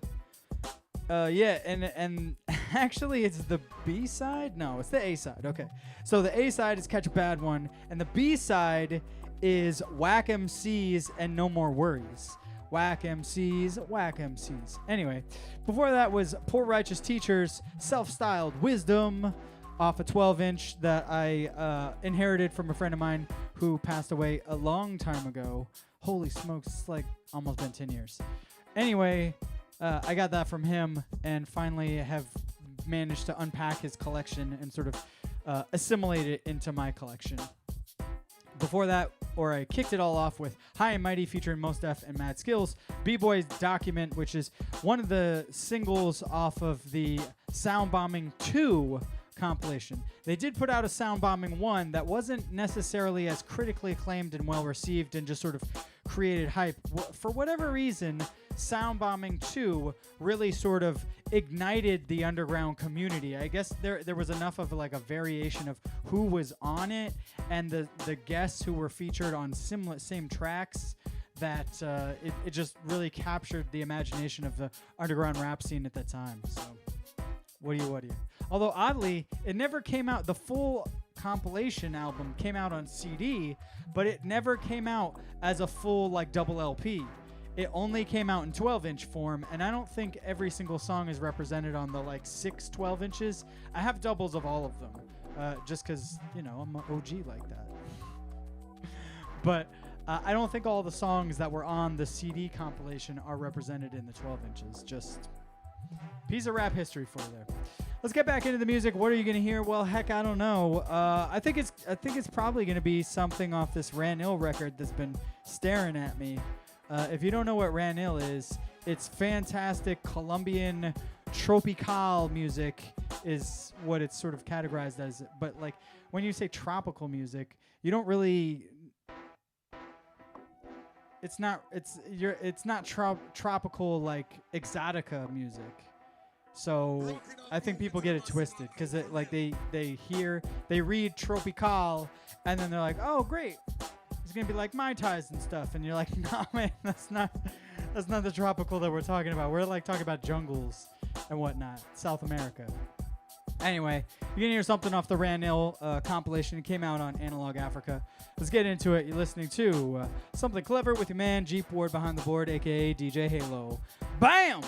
and actually it's the B-side? No, it's the A-side. Okay. So the A-side is Catch a Bad One, and the B-side is Whack MCs and No More Worries. Whack MCs, Whack MCs. Anyway, before that was Poor Righteous Teachers, Self-Styled Wisdom, off a 12-inch that I inherited from a friend of mine who passed away a long time ago. Holy smokes, it's like almost been 10 years. Anyway, I got that from him and finally have managed to unpack his collection and sort of assimilate it into my collection. Before that, or I kicked it all off with High and Mighty featuring Mos Def and Mad Skills, B-Boy's Document, which is one of the singles off of the Sound Bombing 2 compilation. They did put out a Sound Bombing 1 that wasn't necessarily as critically acclaimed and well received and just sort of created hype. For whatever reason, Sound Bombing 2 really sort of ignited the underground community. I guess there was enough of like a variation of who was on it and the guests who were featured on same tracks that it just really captured the imagination of the underground rap scene at that time. So what do you? Although oddly, it never came out, the full compilation album came out on CD, but it never came out as a full like double LP. It only came out in 12-inch form, and I don't think every single song is represented on the like 6 12-inches. I have doubles of all of them, just because, you know, I'm an OG like that. But I don't think all the songs that were on the CD compilation are represented in the 12 inches. Just piece of rap history for you there. Let's get back into the music. What are you gonna hear? Well, heck, I don't know. I think it's probably gonna be something off this Ranil record that's been staring at me. If you don't know what Ranil is, it's fantastic Colombian tropical music is what it's sort of categorized as. But like when you say tropical music, you don't really. It's not tropical like exotica music. So I think people get it twisted because like they read tropical and then they're like, oh great, it's gonna be like Mai Tais and stuff, and you're like, no man, that's not the tropical that we're talking about. We're like talking about jungles and whatnot, South America. Anyway, you're gonna hear something off the Ranil compilation. It came out on Analog Africa. Let's get into it. You're listening to Something Clever with your man Jeep Ward behind the board, aka DJ Halo. Bam!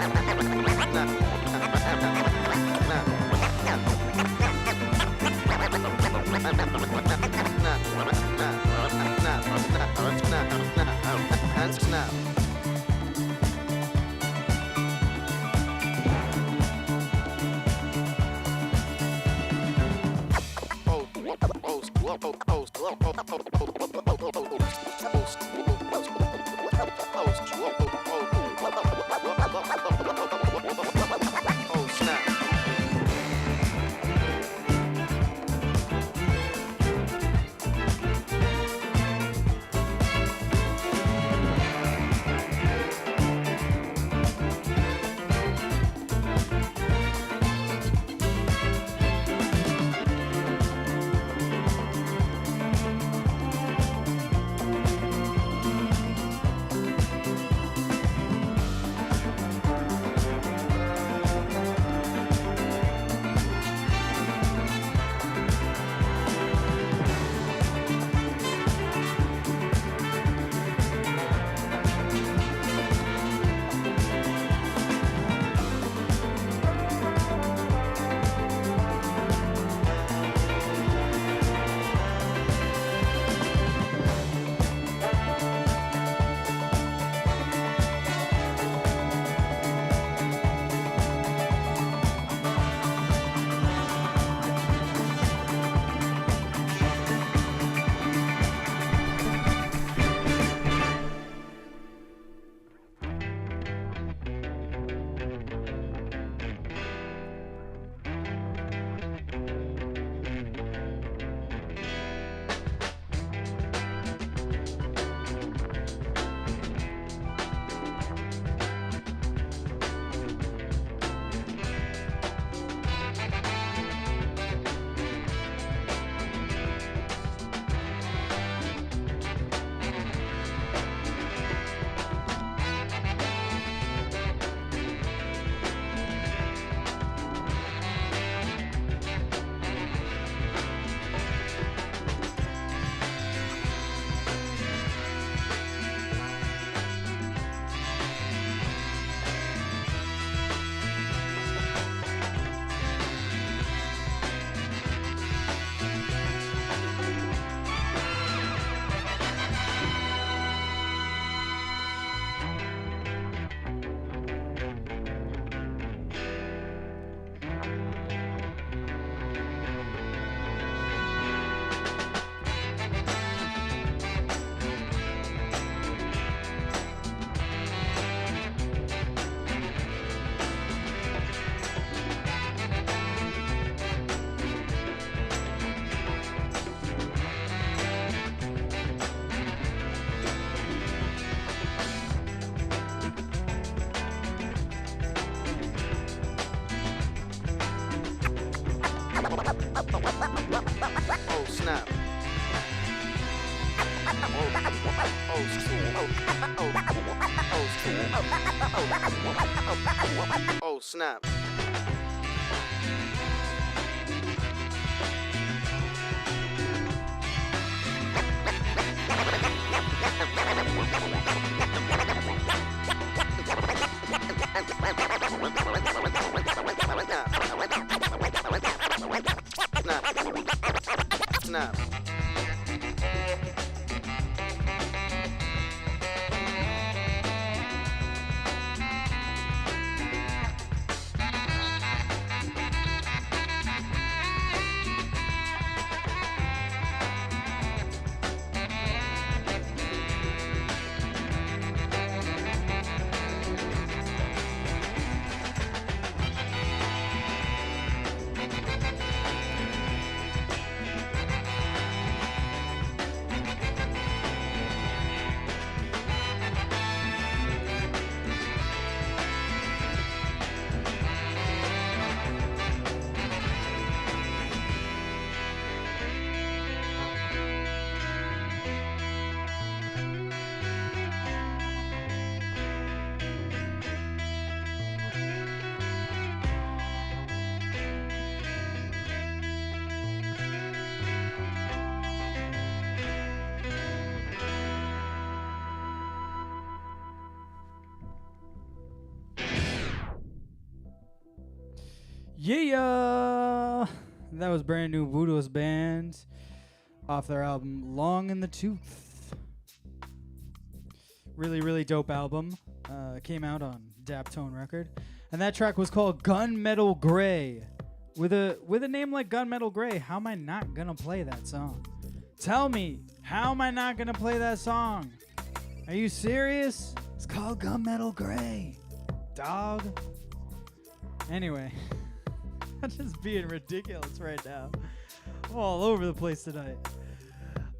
Snap. Oh, snap. Oh, snap. Oh, snap. Snap. Yeah, that was brand new Voodoo's Band off their album Long in the Tooth. Really, really dope album. Came out on Daptone record, and that track was called Gunmetal Gray. With a name like Gunmetal Gray, how am I not gonna play that song? Tell me, how am I not gonna play that song? Are you serious? It's called Gunmetal Gray, dog. Anyway. I'm just being ridiculous right now. I'm all over the place tonight.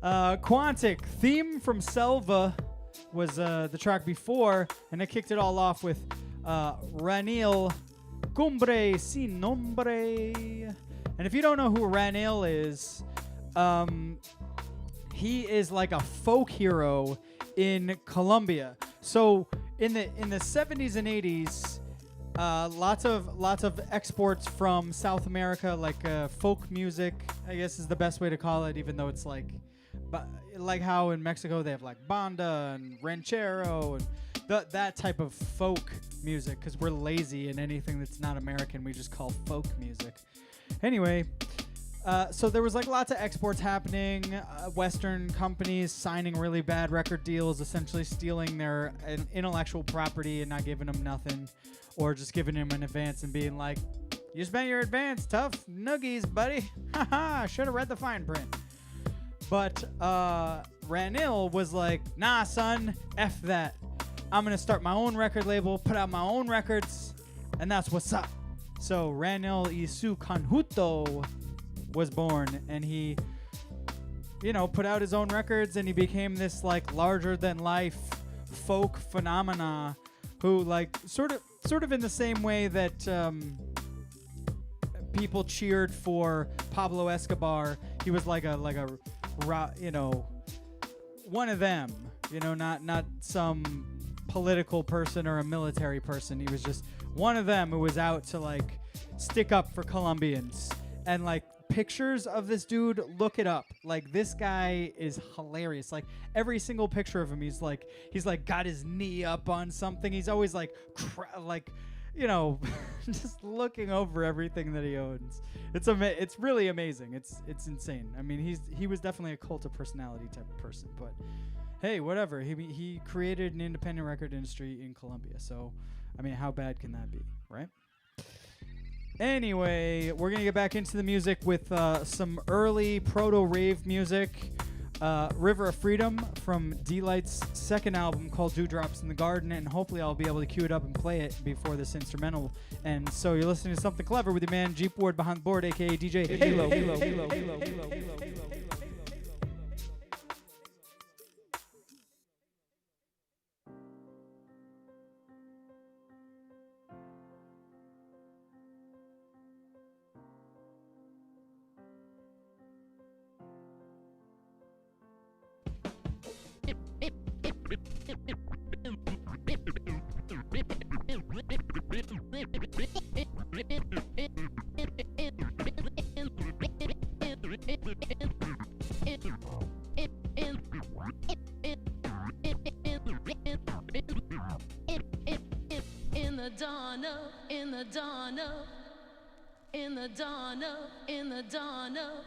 Quantic, Theme from Selva was the track before, and I kicked it all off with Ranil Cumbre Sin Nombre. And if you don't know who Ranil is, he is like a folk hero in Colombia. So in the 70s and 80s, lots of exports from South America, like folk music, I guess is the best way to call it, even though it's like how in Mexico they have like banda and ranchero and that type of folk music, because we're lazy and anything that's not American we just call folk music. Anyway, so there was like lots of exports happening, Western companies signing really bad record deals, essentially stealing their intellectual property and not giving them nothing, or just giving him an advance and being like, you spent your advance, tough nuggies, buddy. Haha, should have read the fine print. But Ranil was like, nah, son, F that. I'm going to start my own record label, put out my own records, and that's what's up. So Ranil Isu Conjunto was born, and he, put out his own records, and he became this like larger than life folk phenomena who like sort of in the same way that people cheered for Pablo Escobar. He was like a one of them, not some political person or a military person. He was just one of them who was out to like stick up for Colombians. And like pictures of this dude, look it up. Like this guy is hilarious. Like every single picture of him, he's like got his knee up on something. He's always like just looking over everything that he owns. It's really amazing. It's insane. I mean, he was definitely a cult of personality type of person, but hey, whatever. He created an independent record industry in Colombia. So, I mean, how bad can that be, right? Anyway, we're going to get back into the music with some early proto-rave music. River of Freedom from D-Light's second album called Dewdrops in the Garden, and hopefully I'll be able to cue it up and play it before this instrumental. And so you're listening to Something Clever with your man Jeep Ward behind the board, aka DJ Halo. In the dawn of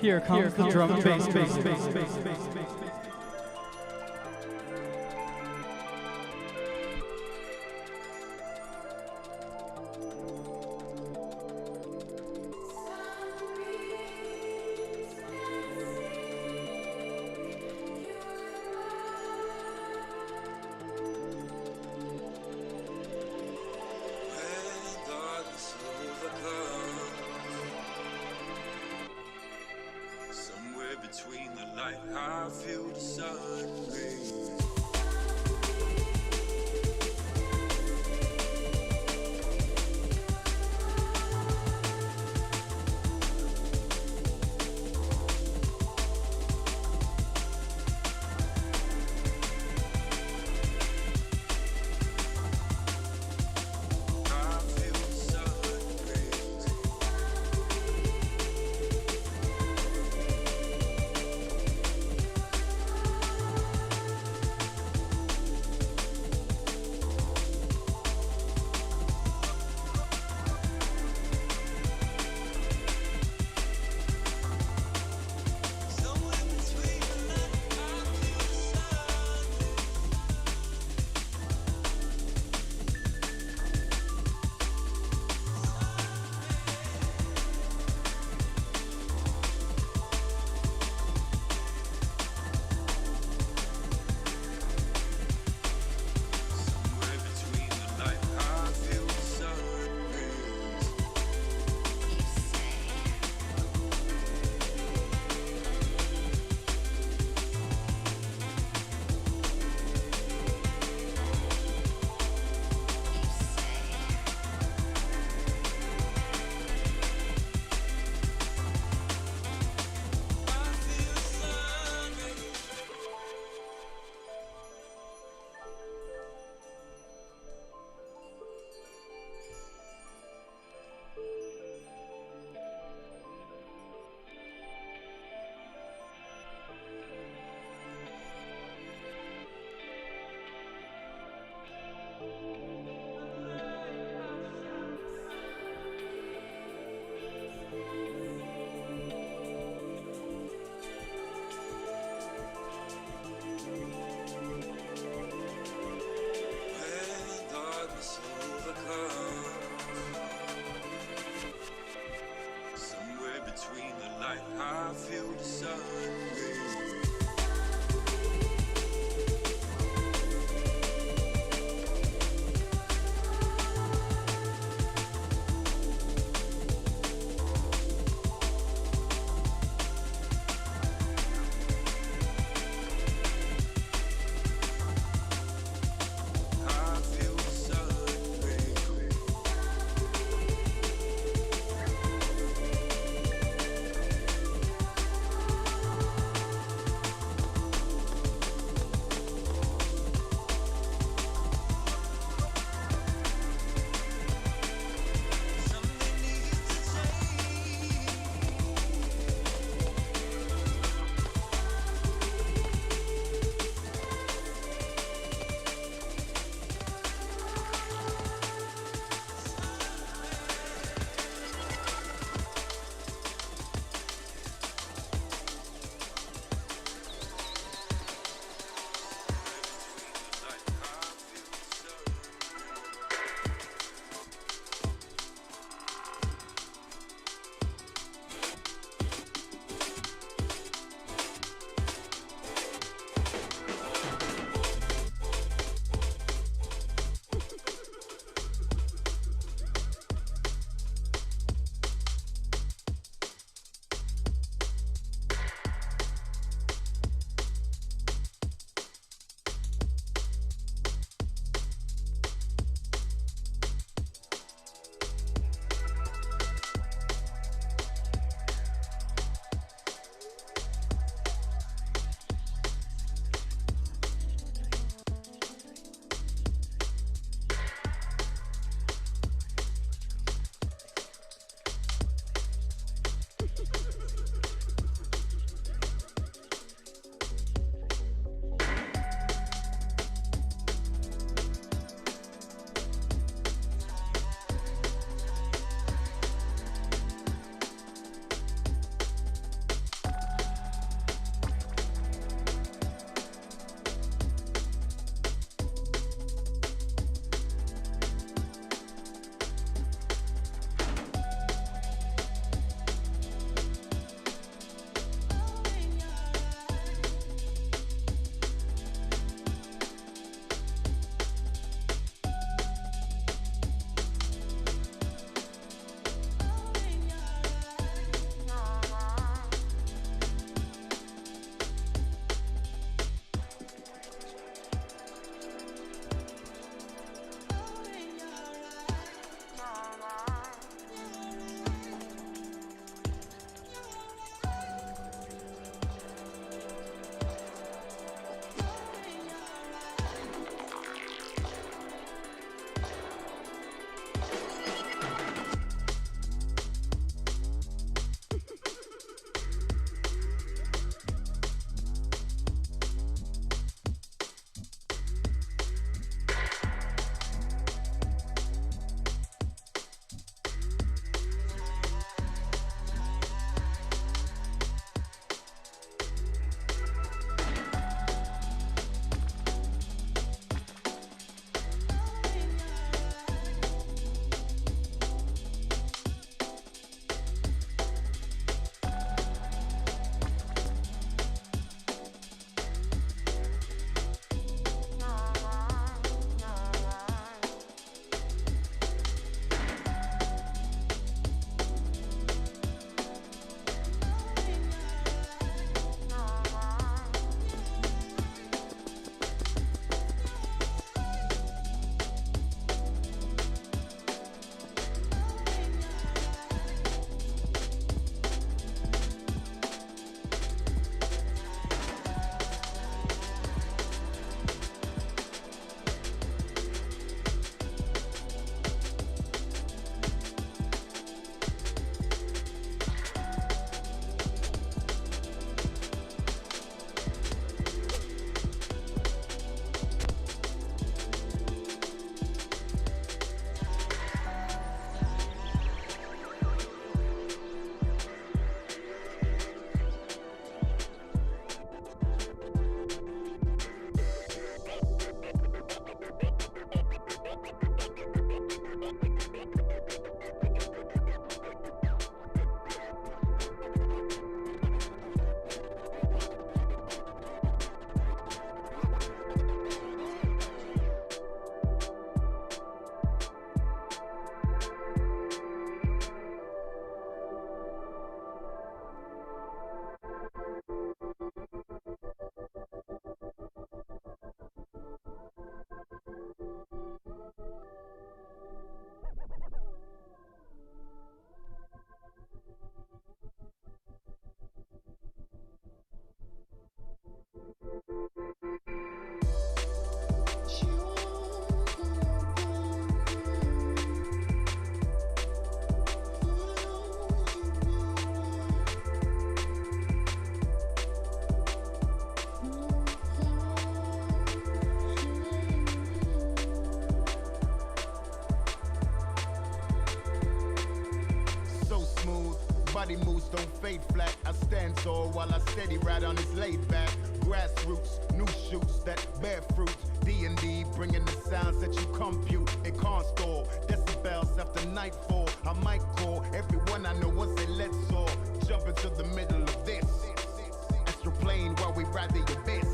Here comes the drum and bass. Somewhere between the light, I feel the sun rays. I feel the sun rays. body moves don't fade flat. I stand tall while I steady ride on this laid back. Grassroots, new shoots that bear fruit. D&D bringing the sounds that you compute. It can't store decibels after nightfall. I might call everyone I know once they let's all jump into the middle of this. Astral plane while we ride the abyss.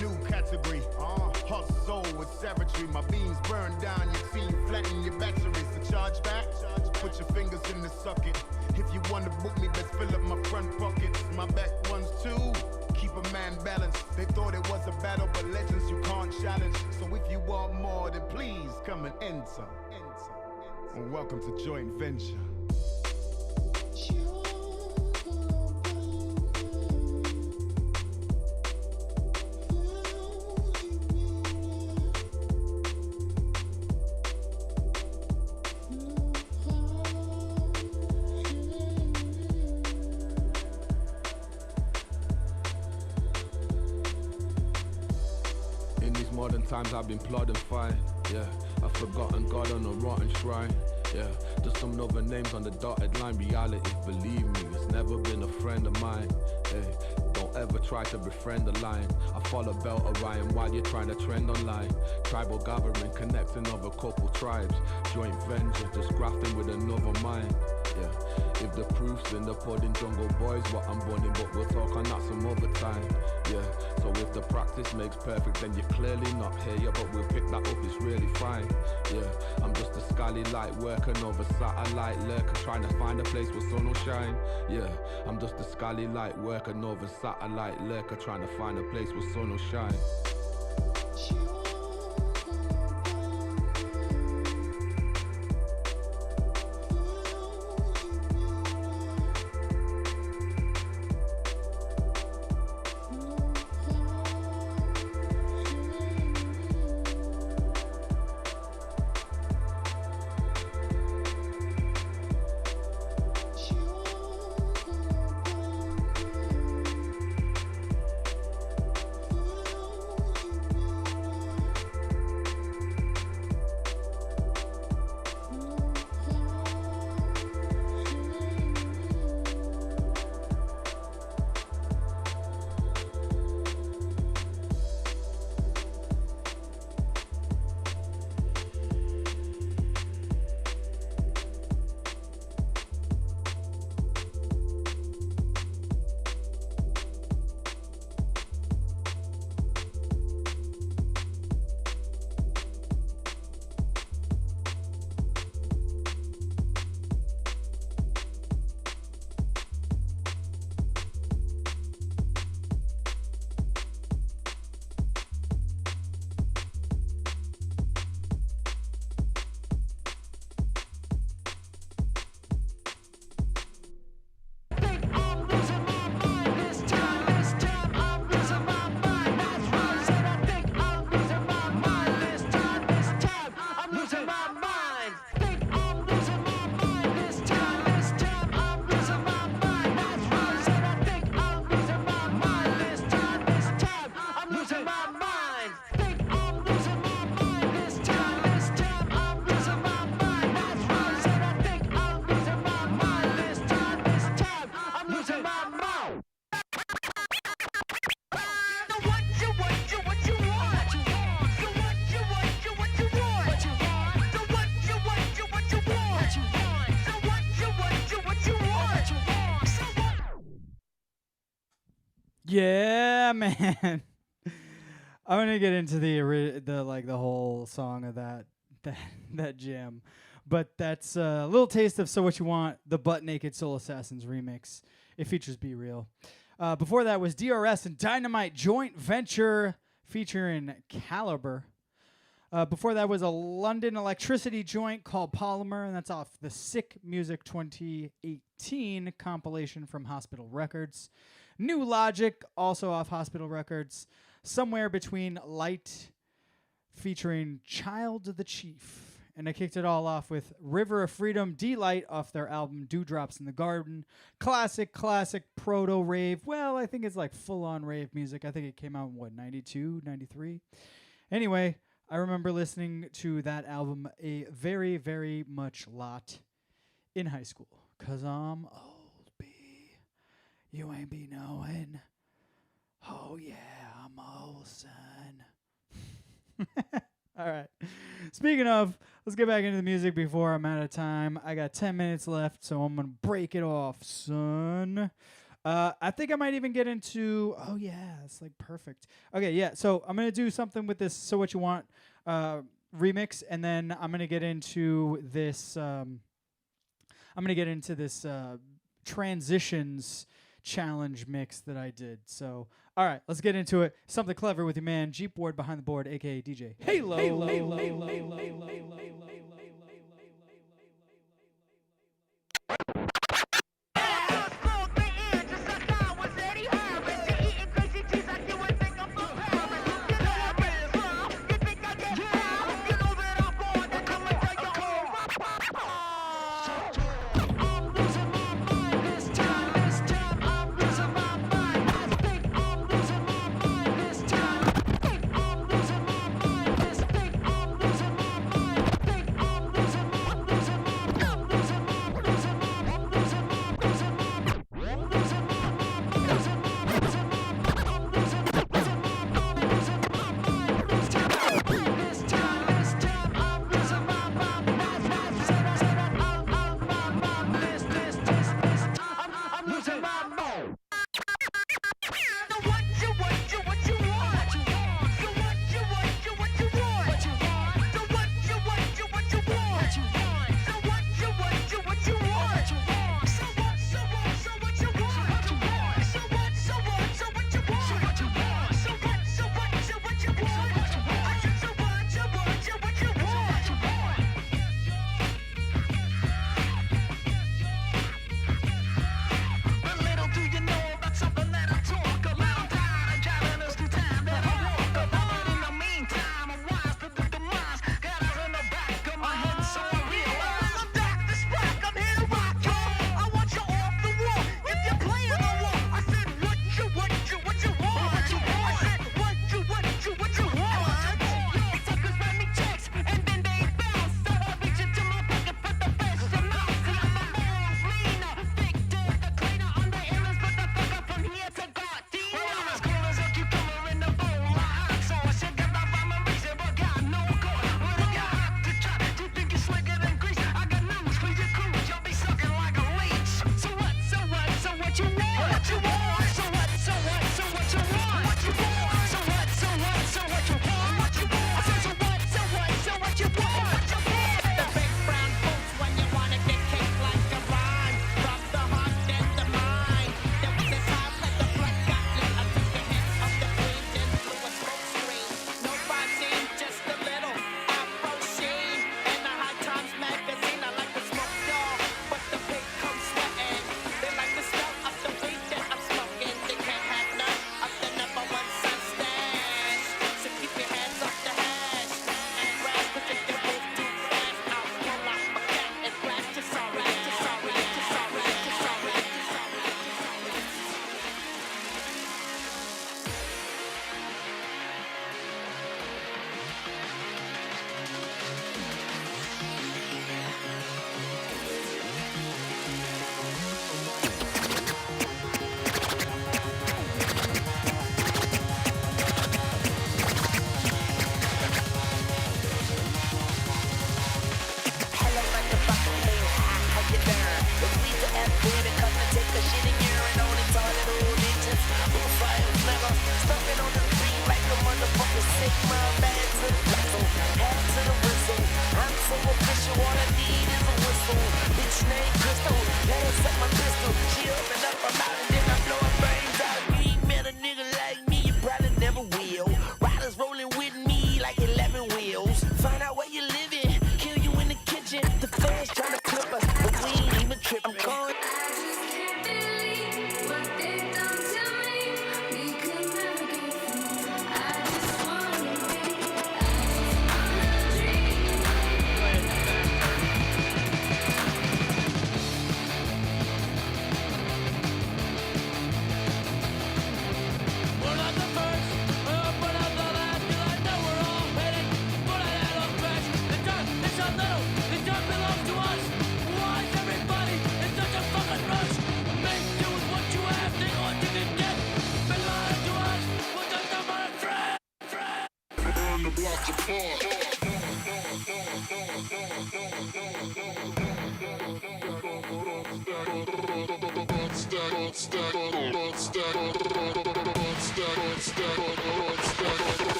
New category, hot soul with savagery. My beams burn down your team, flatten your batteries. To charge back, put your fingers in the socket. If you wanna book me, best fill up my front pockets. My back ones too. Keep a man balanced. They thought it was a battle, but legends you can't challenge. So if you want more, then please come and enter. And welcome to Joint Venture. In these modern times I've been plodding fine, yeah. I've forgotten God on a rotten shrine, yeah. Just some other names on the dotted line. Reality, believe me, it's never been a friend of mine, hey. Don't ever try to befriend a lion. I follow Belt Orion while you're trying to trend online. Tribal gathering, connecting of a couple tribes. Joint venture, just grafting with another mind, yeah. If the proof's in the pudding, Jungle Boys what I'm burning, but we'll talk on that some other time, yeah. So if the practice makes perfect, then you're clearly not here, yeah, but we'll pick that up, it's really fine, yeah. I'm just a scally light worker, over satellite lurker, trying to find a place where sun will shine, yeah. I'm just a scally light worker, over satellite lurker, trying to find a place where sun will shine. Yeah, man. I'm gonna get into the whole song of that jam, but that's a little taste of "So What You Want," the Butt Naked Soul Assassins remix. It features Be Real. Before that was DRS and Dynamite Joint Venture featuring Caliber. Before that was a London electricity joint called Polymer, and that's off the Sick Music 2018 compilation from Hospital Records. New Logic, also off Hospital Records. Somewhere Between Light, featuring Child of the Chief. And I kicked it all off with River of Freedom, D-Light, off their album Dewdrops in the Garden. Classic proto-rave. Well, I think it's like full-on rave music. I think it came out in, 92, 93? Anyway, I remember listening to that album a very, very much lot in high school, because I'm old. You ain't be knowing. Oh, yeah, I'm old, son. All right. Speaking of, let's get back into the music before I'm out of time. I got 10 minutes left, so I'm going to break it off, son. I think I might even get into, oh, yeah, it's like perfect. Okay, yeah, so I'm going to do something with this So What You Want remix, and then I'm going to get into this, transitions challenge mix that I did. So, all right, let's get into it. Something clever with your man, Jeep Ward behind the board, aka DJ Halo.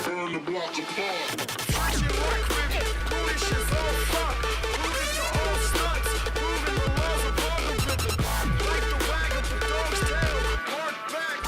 Burn the block apart. Watch it work with me. Who this shit's all fuck. Moving to all stunts. Moving the laws of algorithm. Like the wag of the dog's tail. Mark back.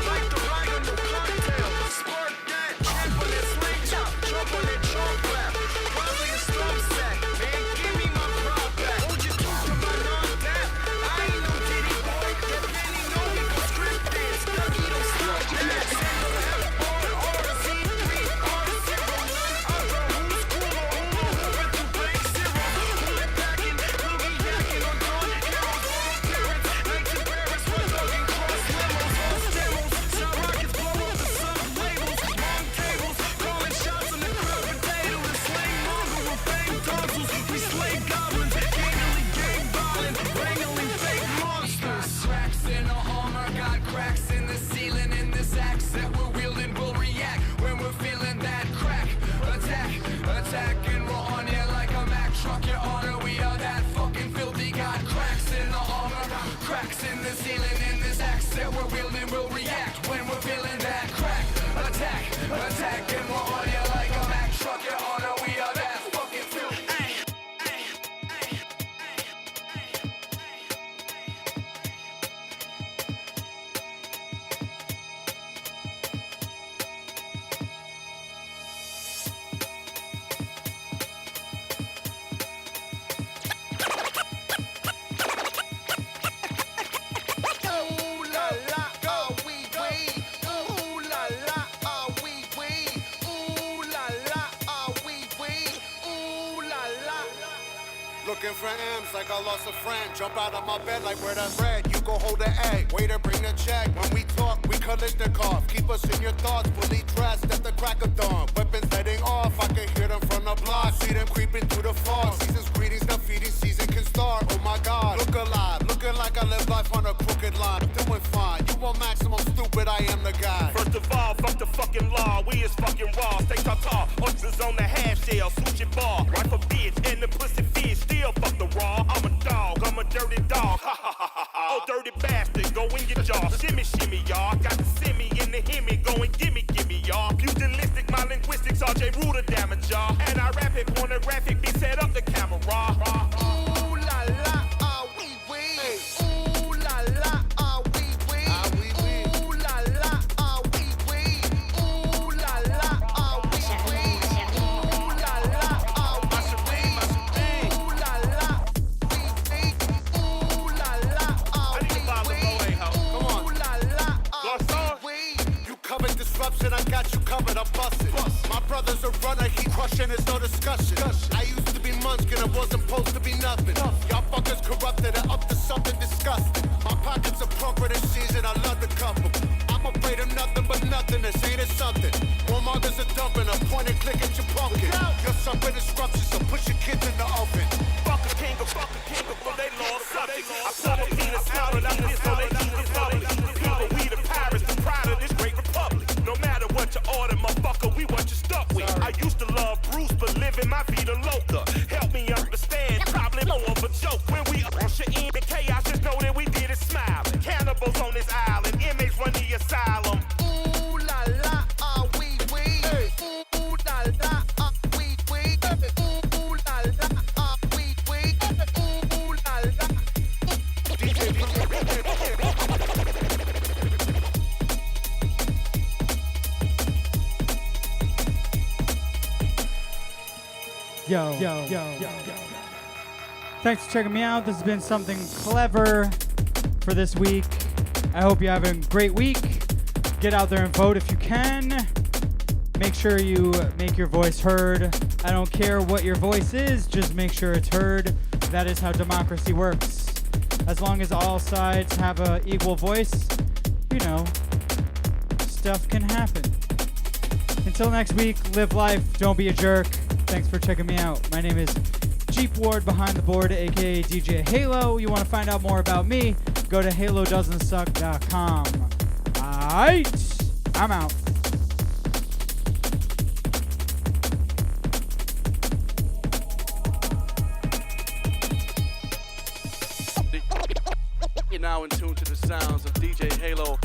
Like the rag on the cocktail. Spark that. Champ on that sling chop. Jump on that chalk rap. Wild like a stump sack. Man, give me my prop back. Hold your tooth to my non-dap. I ain't no Diddy boy. That penny know me go script this. Dougie don't stop that. Sandal have born order. C3 order 0. None other. Who's cool or who? Went to blank zero. Pull it back in. Boogie yakking on dawn. Heroes all parents. Nights in Paris. Run thugging cross limos. All stemos. Shot rockets blow up the sub labels. Long tables. Calling shots on the crowd potato. The slang monger with fame tonsils. We slay goblins. Gangly gang ballin'. Wrangling fake monsters. Cracks in the armor, got cracks in the ceiling. In this axe that we're wielding, we'll react when we're feeling that crack. Attack, and we're on you like a Mack truck. Your honor, we are that fucking filthy. Got cracks in the armor, cracks in the ceiling. In this axe that we're wielding, we'll react when we're feeling that crack. Attack, and we're on you like a Mack truck. Your honor, we are that fucking filthy. Ooh la la, ah wee wee. Ooh la la, ah wee wee. Ooh la la, ah wee wee. Ooh la la. Looking for M's like I lost a friend. Jump out of my bed like where that bread. You go hold the egg. Waiter, bring the check. When we talk, we Kalishnikov. Keep us in your thoughts. Fully dressed at the crack of dawn. Weapons letting off. I can hear them from the block. See them creeping through the fog. Season's greetings. The feeding season can start. Oh my God. Look alive. Looking like I live life on a crooked line. Doing fine. You want maximum stupid. I am the guy. First of all, fuck the fucking law. We is fucking raw. Stay tall. Oysters on the half shell. Switch it ball. Right for bitch. And the pussy fish. Still fuck the raw. I'm a dog. I'm a dirty dog. Ha ha ha ha ha. Oh, dirty bastard. Go in your jaw. Shimmy, shimmy, y'all. Got the semi in the hemi. Go and gimme, y'all. Pugilistic, my linguistics. RJ Ruder damage, y'all. And I rap it pornographic. Be set up the camera. Ooh la la, ah wee wee. Ooh la la, ah wee wee. Ooh la la, ah wee wee. Ooh la la, ah wee wee. Ooh la la, ah wee wee. Ooh la la, wee wee. Ooh la la, ah wee wee. Come on. Ooh la la, ah wee wee. You covered disruption, I got you covered, I'm busted. My brother's a runner, he crushing, there's no discussion. I used to be Munchkin, I wasn't supposed to be nothing. Y'all fuckers corrupted and up to something disgusting. My pockets are plumper this season, I love the couple. I'm afraid of nothing but nothing, this ain't it something. Warmongers are dumping, a point and click at your pumpkin. You're suffering disruption, so push your kids in the oven. Fuck a king, for they lost subjects. I saw a penis out and I did so they keep it public. People, we the pirates, the pride of this great republic. No matter what you order, motherfucker, we what you stuck with. I used to love Bruce, but living my vida loca. Help me understand, probably more of a joke. When we usher in the chaos, just know that we did it smiling. Cannibals on this island, inmates run the asylum. Ooh la la, ah wee wee. Ooh la la, ah wee wee. Ooh la la, ah wee wee. Ooh la la. Yo. Thanks for checking me out. This has been something clever for this week. I hope you're having a great week. Get out there and vote if you can. Make sure you make your voice heard. I don't care what your voice is, just make sure it's heard. That is how democracy works. As long as all sides have an equal voice, you know, stuff can happen. Until next week, live life, don't be a jerk. Thanks for checking me out. My name is Jeep Ward behind the board, aka DJ Halo. You want to find out more about me? Go to halodoesn'tsuck.com. Alright, I'm out. now in tune to the sounds of DJ Halo